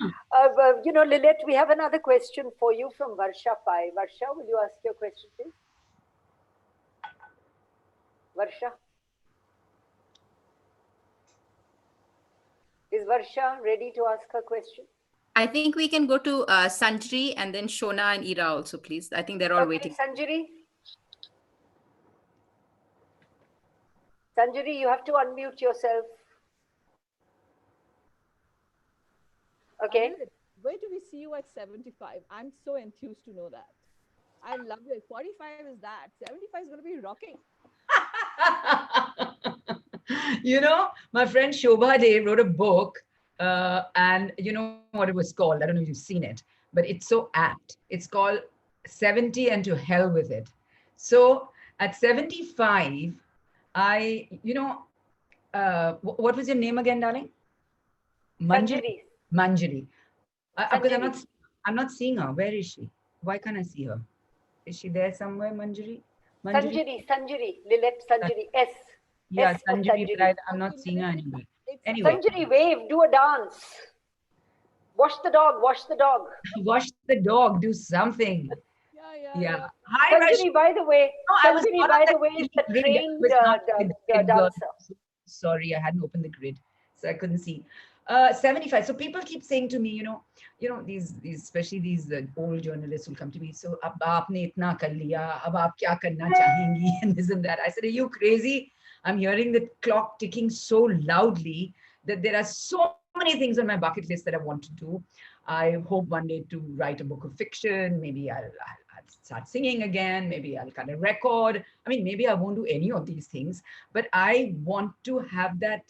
You know, Lillete, we have another question for you from Varsha Pai. Varsha, will you ask your question, please? Varsha? Is Varsha ready to ask her question? I think we can go to Sanjari and then Shona and Ira also, please. I think they're all waiting. Sanjari? Sanjari, you have to unmute yourself. Okay. Where do we see you at 75? I'm so enthused to know that. I love it. 45 is that. 75 is going to be rocking. You know, my friend Shobha Dev wrote a book, and you know what it was called. I don't know if you've seen it, but it's so apt. It's called 70 and to hell with it. So at 75, what was your name again, darling? Manjari. Manjari. Because I'm not seeing her. Where is she? Why can't I see her? Is she there somewhere, Manjari? Sanjari. Lillete Sanjari. S. Yeah, Sanjari, right? I'm not seeing her anywhere. Anyway. Sanjari, wave, do a dance. Wash the dog. Wash the dog, do something. Yeah. Hi, Sanjari, by the way, Sanjari, by the way, is a trained dancer. Sorry, I hadn't opened the grid, so I couldn't see. 75. So people keep saying to me, these especially these old journalists will come to me. So, ab aapne itna kar liya, ab aap kya karna chahengi, and this and that. I said, are you crazy? I'm hearing the clock ticking so loudly that there are so many things on my bucket list that I want to do. I hope one day to write a book of fiction. Maybe I'll start singing again. Maybe I'll cut a record. I mean, maybe I won't do any of these things, but I want to have that.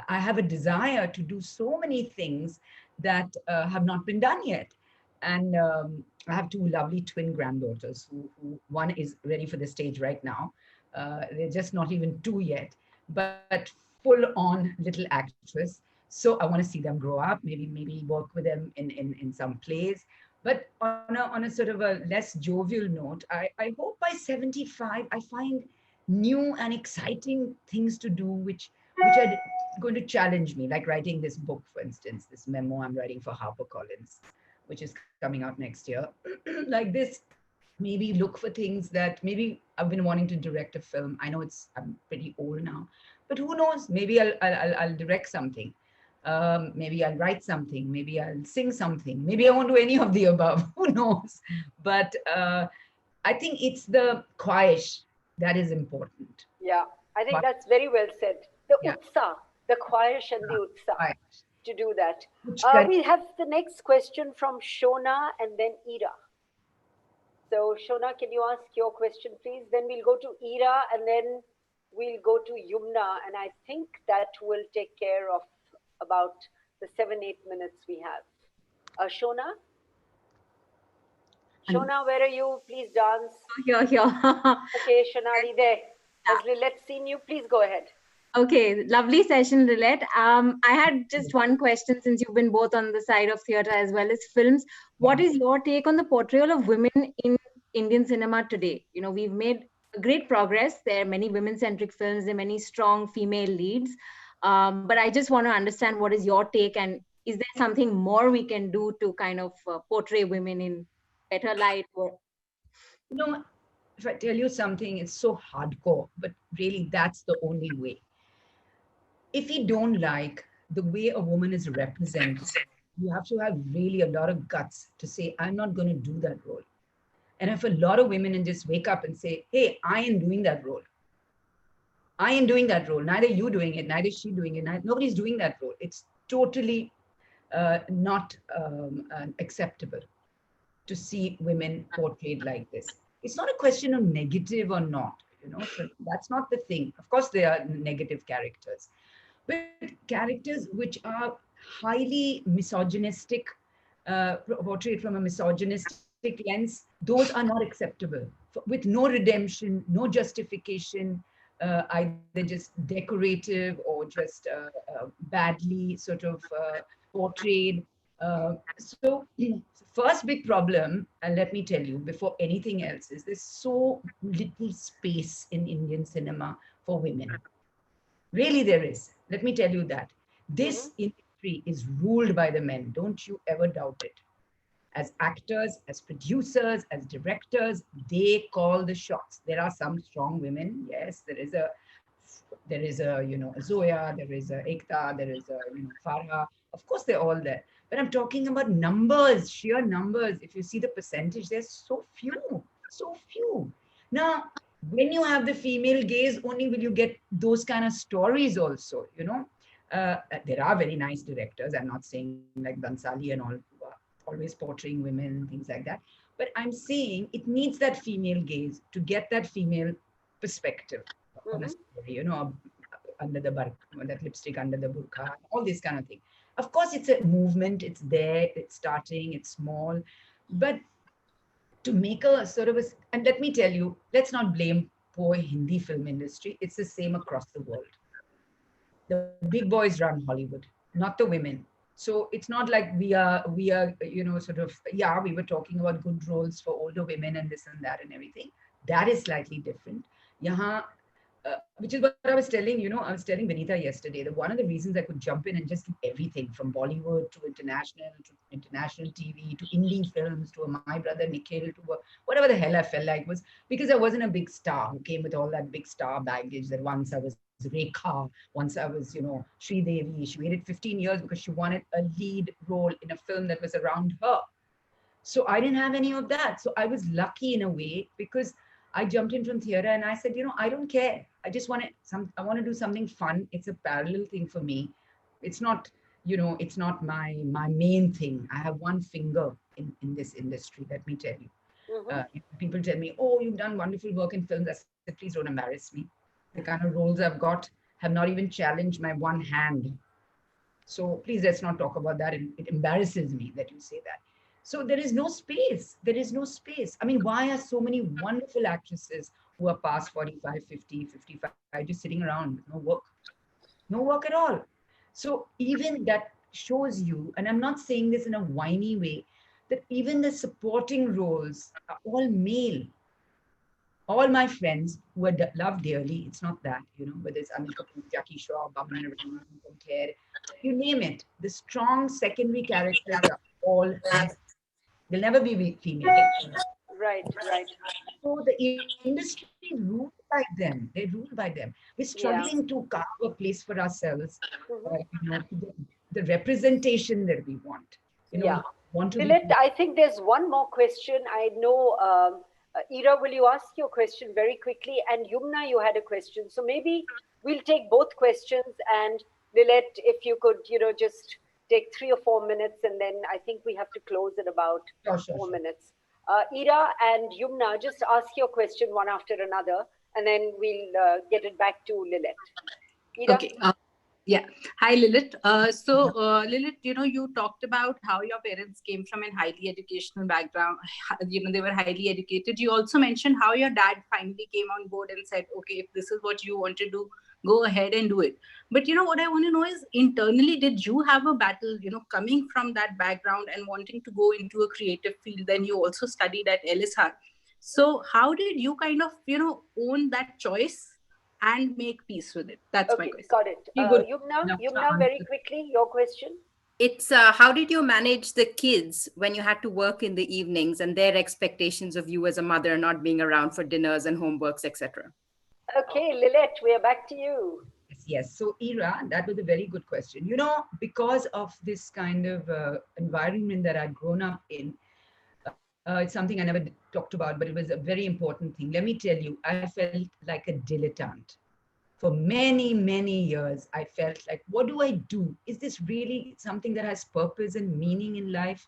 I have a desire to do so many things that have not been done yet. And I have two lovely twin granddaughters who one is ready for the stage right now. They're just not even two yet, but full on little actress. So I want to see them grow up, maybe work with them in some plays. But on a sort of a less jovial note, I hope by 75 I find new and exciting things to do, which are going to challenge me, like writing this book, for instance, this memo I'm writing for HarperCollins, which is coming out next year. Like this, maybe look for things that maybe I've been wanting to direct a film. I know I'm pretty old now, but who knows? Maybe I'll direct something. Maybe I'll write something. Maybe I'll sing something. Maybe I won't do any of the above. Who knows? But I think it's the khwahish that is important. Yeah, I think But that's very well said. The yeah, utsa, the khwahish and the utsa khwahish, to do that. which can, We have the next question from Shona and then Ira. So, Shona, can you ask your question, please? Then we'll go to Ira and then we'll go to Yumna. And I think that will take care of about the 7-8 minutes we have. Shona? and Shona, where are you? Please dance. Here. Okay, Shonali, there. Has Lillete seen you? Please go ahead. Okay, lovely session, Lillete. I had just one question since you've been both on the side of theatre as well as films. What is your take on the portrayal of women in Indian cinema today? We've made great progress. There are many women-centric films. There are many strong female leads. But I just want to understand what is your take, and is there something more we can do to kind of portray women in better light? Or you know, if I tell you something, it's so hardcore, but really that's the only way. If you don't like the way a woman is represented, you have to have really a lot of guts to say, I'm not going to do that role. And if a lot of women and just wake up and say, hey, I ain't doing that role. I ain't doing that role. Neither you doing it, neither she doing it. Nobody's doing that role. It's totally not acceptable to see women portrayed like this. It's not a question of negative or not, so that's not the thing. Of course, there are negative characters, but characters which are highly misogynistic, portrayed from a misogynistic lens, those are not acceptable. With no redemption, no justification, either just decorative or just badly sort of portrayed. So, first big problem, and let me tell you before anything else, is there's so little space in Indian cinema for women. Really, there is. Let me tell you that. This industry is ruled by the men. Don't you ever doubt it. As actors, as producers, as directors, they call the shots. There are some strong women. Yes, there is a a Zoya, there is a Ekta, there is a Farha. Of course, they're all there. But I'm talking about numbers, sheer numbers. If you see the percentage, there's so few, so few. Now, when you have the female gaze, only will you get those kind of stories also, There are very nice directors. I'm not saying like Bansali and all, always portraying women, things like that. But I'm saying it needs that female gaze to get that female perspective on a story, under the that lipstick under the burqa, all this kind of thing. Of course, it's a movement. It's there. It's starting. It's small, but to make a sort of and let me tell you, let's not blame poor Hindi film industry. It's the same across the world. The big boys run Hollywood, not the women. So it's not like we are, sort of, yeah, we were talking about good roles for older women and this and that and everything. That is slightly different. Yahan, which is what I was telling, I was telling Vinita yesterday that one of the reasons I could jump in and just do everything from Bollywood to international TV to indie films to a My Brother Nikhil to whatever the hell I felt like was because I wasn't a big star who came with all that big star baggage that once I was Rekha, once I was, Sri Devi. She waited 15 years because she wanted a lead role in a film that was around her. So I didn't have any of that. So I was lucky in a way because I jumped in from theater and I said, I don't care. I just I want to do something fun. It's a parallel thing for me. It's not, it's not my main thing. I have one finger in this industry, let me tell you. People tell me, oh, you've done wonderful work in films. I said, please don't embarrass me. The kind of roles I've got have not even challenged my one hand. So please let's not talk about that. It embarrasses me that you say that. So there is no space. There is no space. I mean, why are so many wonderful actresses who are past 45, 50, 55 just sitting around with no work? No work at all. So even that shows you, and I'm not saying this in a whiny way, that even the supporting roles are all male. All my friends who are loved dearly, it's not that, whether it's Anil Kapoor, Jackie Shaw, Babna Rahim, Kher, you name it, the strong secondary characters are all male. They'll never be female. Right, right. So the industry is ruled by them. They're ruled by them. We're struggling to carve a place for ourselves, to get the representation that we want. Want to Lillete, I think there's one more question. I know, Ira, will you ask your question very quickly? And Yumna, you had a question. So maybe we'll take both questions. And Lillete, if you could, just take 3 or 4 minutes. And then I think we have to close in about 4 minutes. Ira and Yumna, just ask your question one after another. And then we'll get it back to Lillete. Ira? Okay. Yeah. Hi, Lillete. Lillete, you talked about how your parents came from a highly educational background. They were highly educated. You also mentioned how your dad finally came on board and said, okay, if this is what you want to do, go ahead and do it. But, what I want to know is internally, did you have a battle, coming from that background and wanting to go into a creative field? Then you also studied at LSR. So how did you kind of, own that choice and make peace with it? That's my question. Got it. Yumna, very quickly, your question. It's how did you manage the kids when you had to work in the evenings and their expectations of you as a mother not being around for dinners and homeworks, etc.? Okay, Lillete, we are back to you. Yes. So, Ira, that was a very good question. Because of this kind of environment that I'd grown up in, it's something I never talked about, but it was a very important thing. Let me tell you, I felt like a dilettante. For many, many years, I felt like, what do I do? Is this really something that has purpose and meaning in life?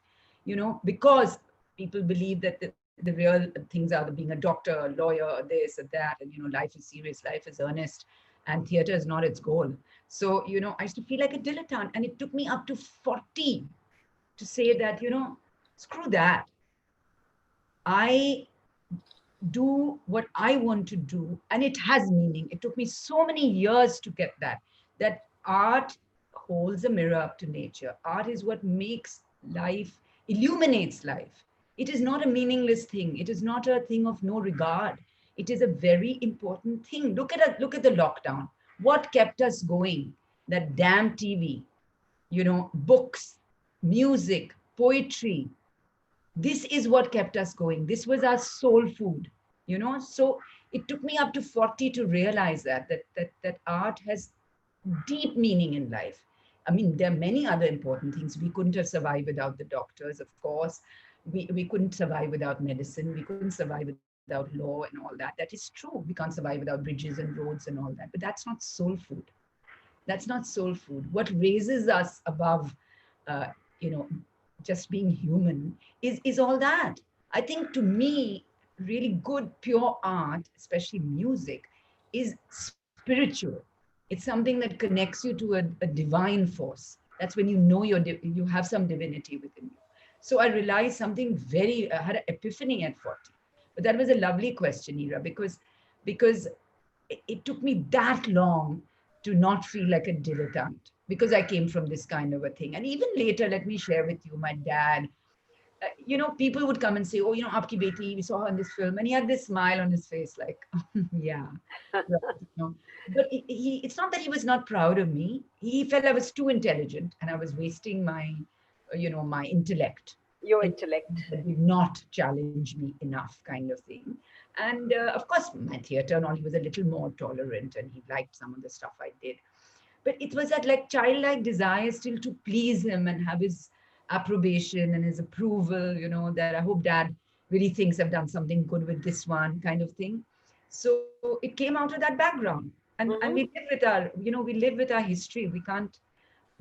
Because people believe that the real things are being a doctor, a lawyer, this or that, and, life is serious, life is earnest, and theater is not its goal. So, I used to feel like a dilettante, and it took me up to 40 to say that, screw that. I do what I want to do, and it has meaning. It took me so many years to get that art holds a mirror up to nature. Art is what makes life, illuminates life. It is not a meaningless thing. It is not a thing of no regard. It is a very important thing. Look at the lockdown. What kept us going? That damn TV, books, music, poetry. This is what kept us going. This was our soul food, So it took me up to 40 to realize that art has deep meaning in life. I mean, there are many other important things. We couldn't have survived without the doctors, of course. We couldn't survive without medicine. We couldn't survive without law and all that. That is true. We can't survive without bridges and roads and all that. But that's not soul food. That's not soul food. What raises us above, just being human is all that. I think to me, really good, pure art, especially music, is spiritual. It's something that connects you to a divine force. That's when you have some divinity within you. So I realized something I had an epiphany at 40. But that was a lovely question, Ira, because it took me that long to not feel like a dilettante, because I came from this kind of a thing. And even later, let me share with you, my dad, people would come and say, oh, Aapki Beti, we saw her in this film. And he had this smile on his face, like, yeah. Right. But it's not that he was not proud of me. He felt I was too intelligent and I was wasting my intellect. Your It intellect. did not challenge me enough, kind of thing. And of course, my theater and all, he was a little more tolerant and he liked some of the stuff I did. But it was that like childlike desire still to please him and have his approbation and his approval, that I hope dad really thinks I've done something good with this one, kind of thing. So it came out of that background. And we live with our history. We can't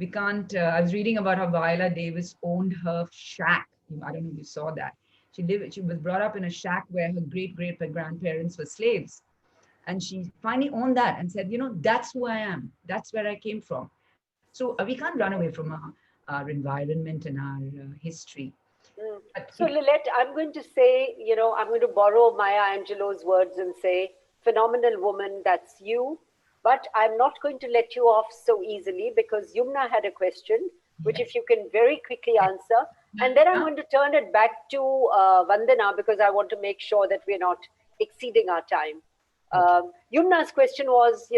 I was reading about how Viola Davis owned her shack. I don't know if you saw that. She was brought up in a shack where her great grandparents were slaves, and she finally owned that and said, that's who I am, that's where I came from. So we can't run away from our environment and our history. Mm. But So, Lillete, I'm going to say, I'm going to borrow Maya Angelou's words and say, phenomenal woman, that's you. But I'm not going to let you off so easily because Yumna had a question, which yes. if you can very quickly answer. And then I'm going to turn it back to Vandana because I want to make sure that we're not exceeding our time. Yumna's question was,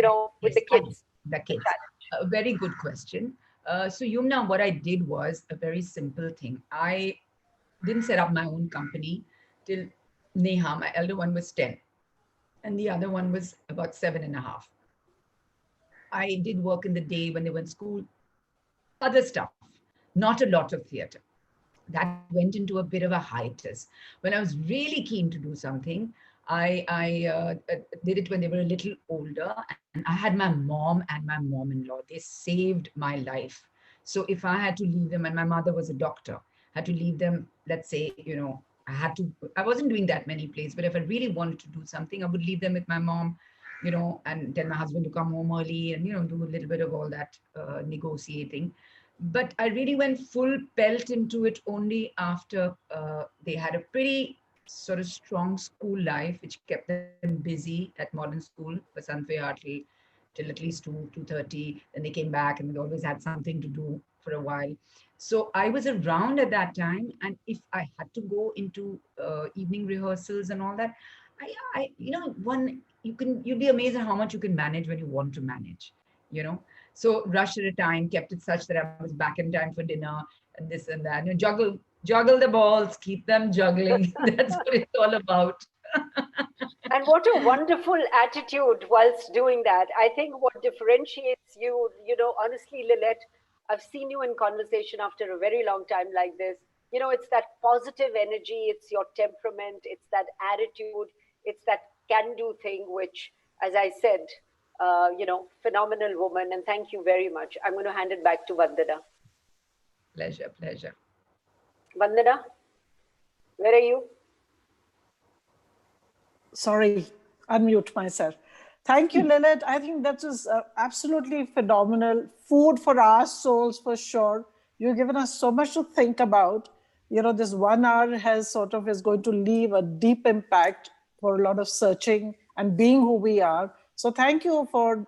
with the Yes, kids. the kids. challenge. A very good question. So Yumna, what I did was a very simple thing. I didn't set up my own company till Neha, my elder one, was 10, and the other one was about 7.5. I did work in the day when they were in school, other stuff, not a lot of theater. That went into a bit of a hiatus. When I was really keen to do something, I did it when they were a little older, and I had my mom and my mom-in-law. They saved my life. So if I had to leave them, and my mother was a doctor, had to leave them, let's say, I wasn't doing that many plays, but if I really wanted to do something, I would leave them with my mom, and tell my husband to come home early and, do a little bit of all that negotiating. But I really went full pelt into it only after they had a pretty sort of strong school life, which kept them busy at modern school for Sanfei till at least 2:30. Then they came back and they always had something to do for a while. So I was around at that time, and if I had to go into evening rehearsals and all that, one you'd be amazed at how much you can manage when you want to manage, you know. So rush at a time, kept it such that I was back in time for dinner and this and that. Juggle the balls, keep them juggling. That's what it's all about. And what a wonderful attitude whilst doing that. I think what differentiates you, honestly, Lillete, I've seen you in conversation after a very long time like this. It's that positive energy, it's your temperament, it's that attitude, it's that can do thing, which, as I said, phenomenal woman. And thank you very much. I'm going to hand it back to Vandana. Pleasure. Vandana, where are you? Sorry, unmute myself. Thank you, Lillete. I think that is absolutely phenomenal. Food for our souls, for sure. You've given us so much to think about. This 1 hour is going to leave a deep impact for a lot of searching and being who we are. So thank you for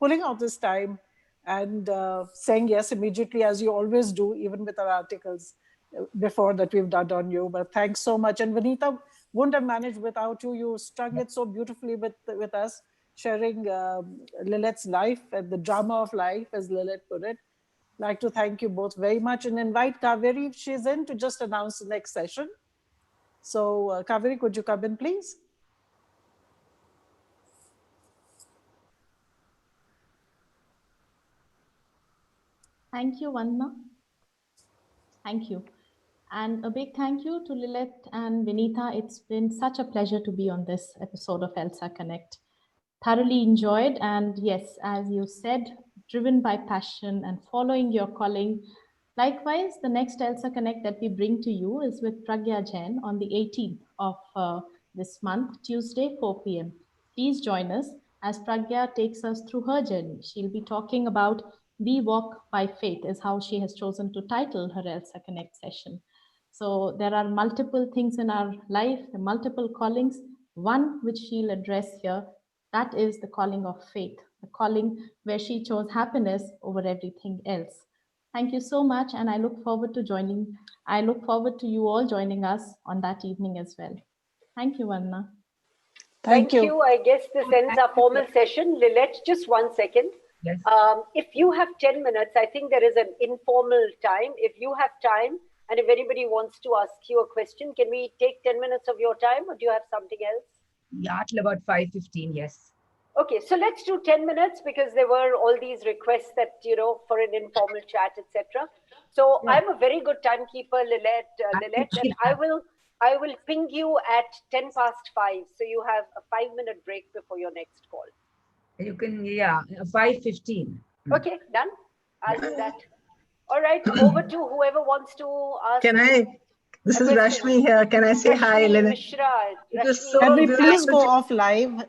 pulling out this time and saying yes immediately, as you always do, even with our articles before that we've done on you. But thanks so much. And Vanita, wouldn't have managed without you. You strung it so beautifully with us, sharing Lillete's life and the drama of life, as Lillete put it. I'd like to thank you both very much and invite Kaveri, if she's in, to just announce the next session. So Kaveri, could you come in, please? Thank you, Vandana. Thank you. And a big thank you to Lillete and Vinita. It's been such a pleasure to be on this episode of ELSAConnect. Thoroughly enjoyed, and yes, as you said, driven by passion and following your calling. Likewise, the next ELSAConnect that we bring to you is with Pragya Jain on the 18th of this month, Tuesday, 4 p.m. Please join us as Pragya takes us through her journey. She'll be talking about We Walk by Faith, is how she has chosen to title her ELSAConnect session. So there are multiple things in our life, multiple callings. One which she'll address here, that is the calling of faith, the calling where she chose happiness over everything else. Thank you so much, and I look forward to you all joining us on that evening as well. Thank you, Vandana. Thank you. I guess this ends our formal session. Lillete, just 1 second. Yes. If you have 10 minutes, I think there is an informal time. If you have time, and if anybody wants to ask you a question, can we take 10 minutes of your time, or do you have something else? Yeah, till about 5:15, yes. Okay, so let's do 10 minutes because there were all these requests that, for an informal chat, etc. So Sure. I'm a very good timekeeper, Lillete, and I will ping you at 10 past 5. So you have a 5-minute break before your next call. You can, 5:15. Okay, done. I'll do that. All right, over to whoever wants to ask. Can I? This is question. Rashmi here. Can I say hi, Rashmi Lillete? Mishra. It was Rashmi, so Can we beautiful please go to- off live?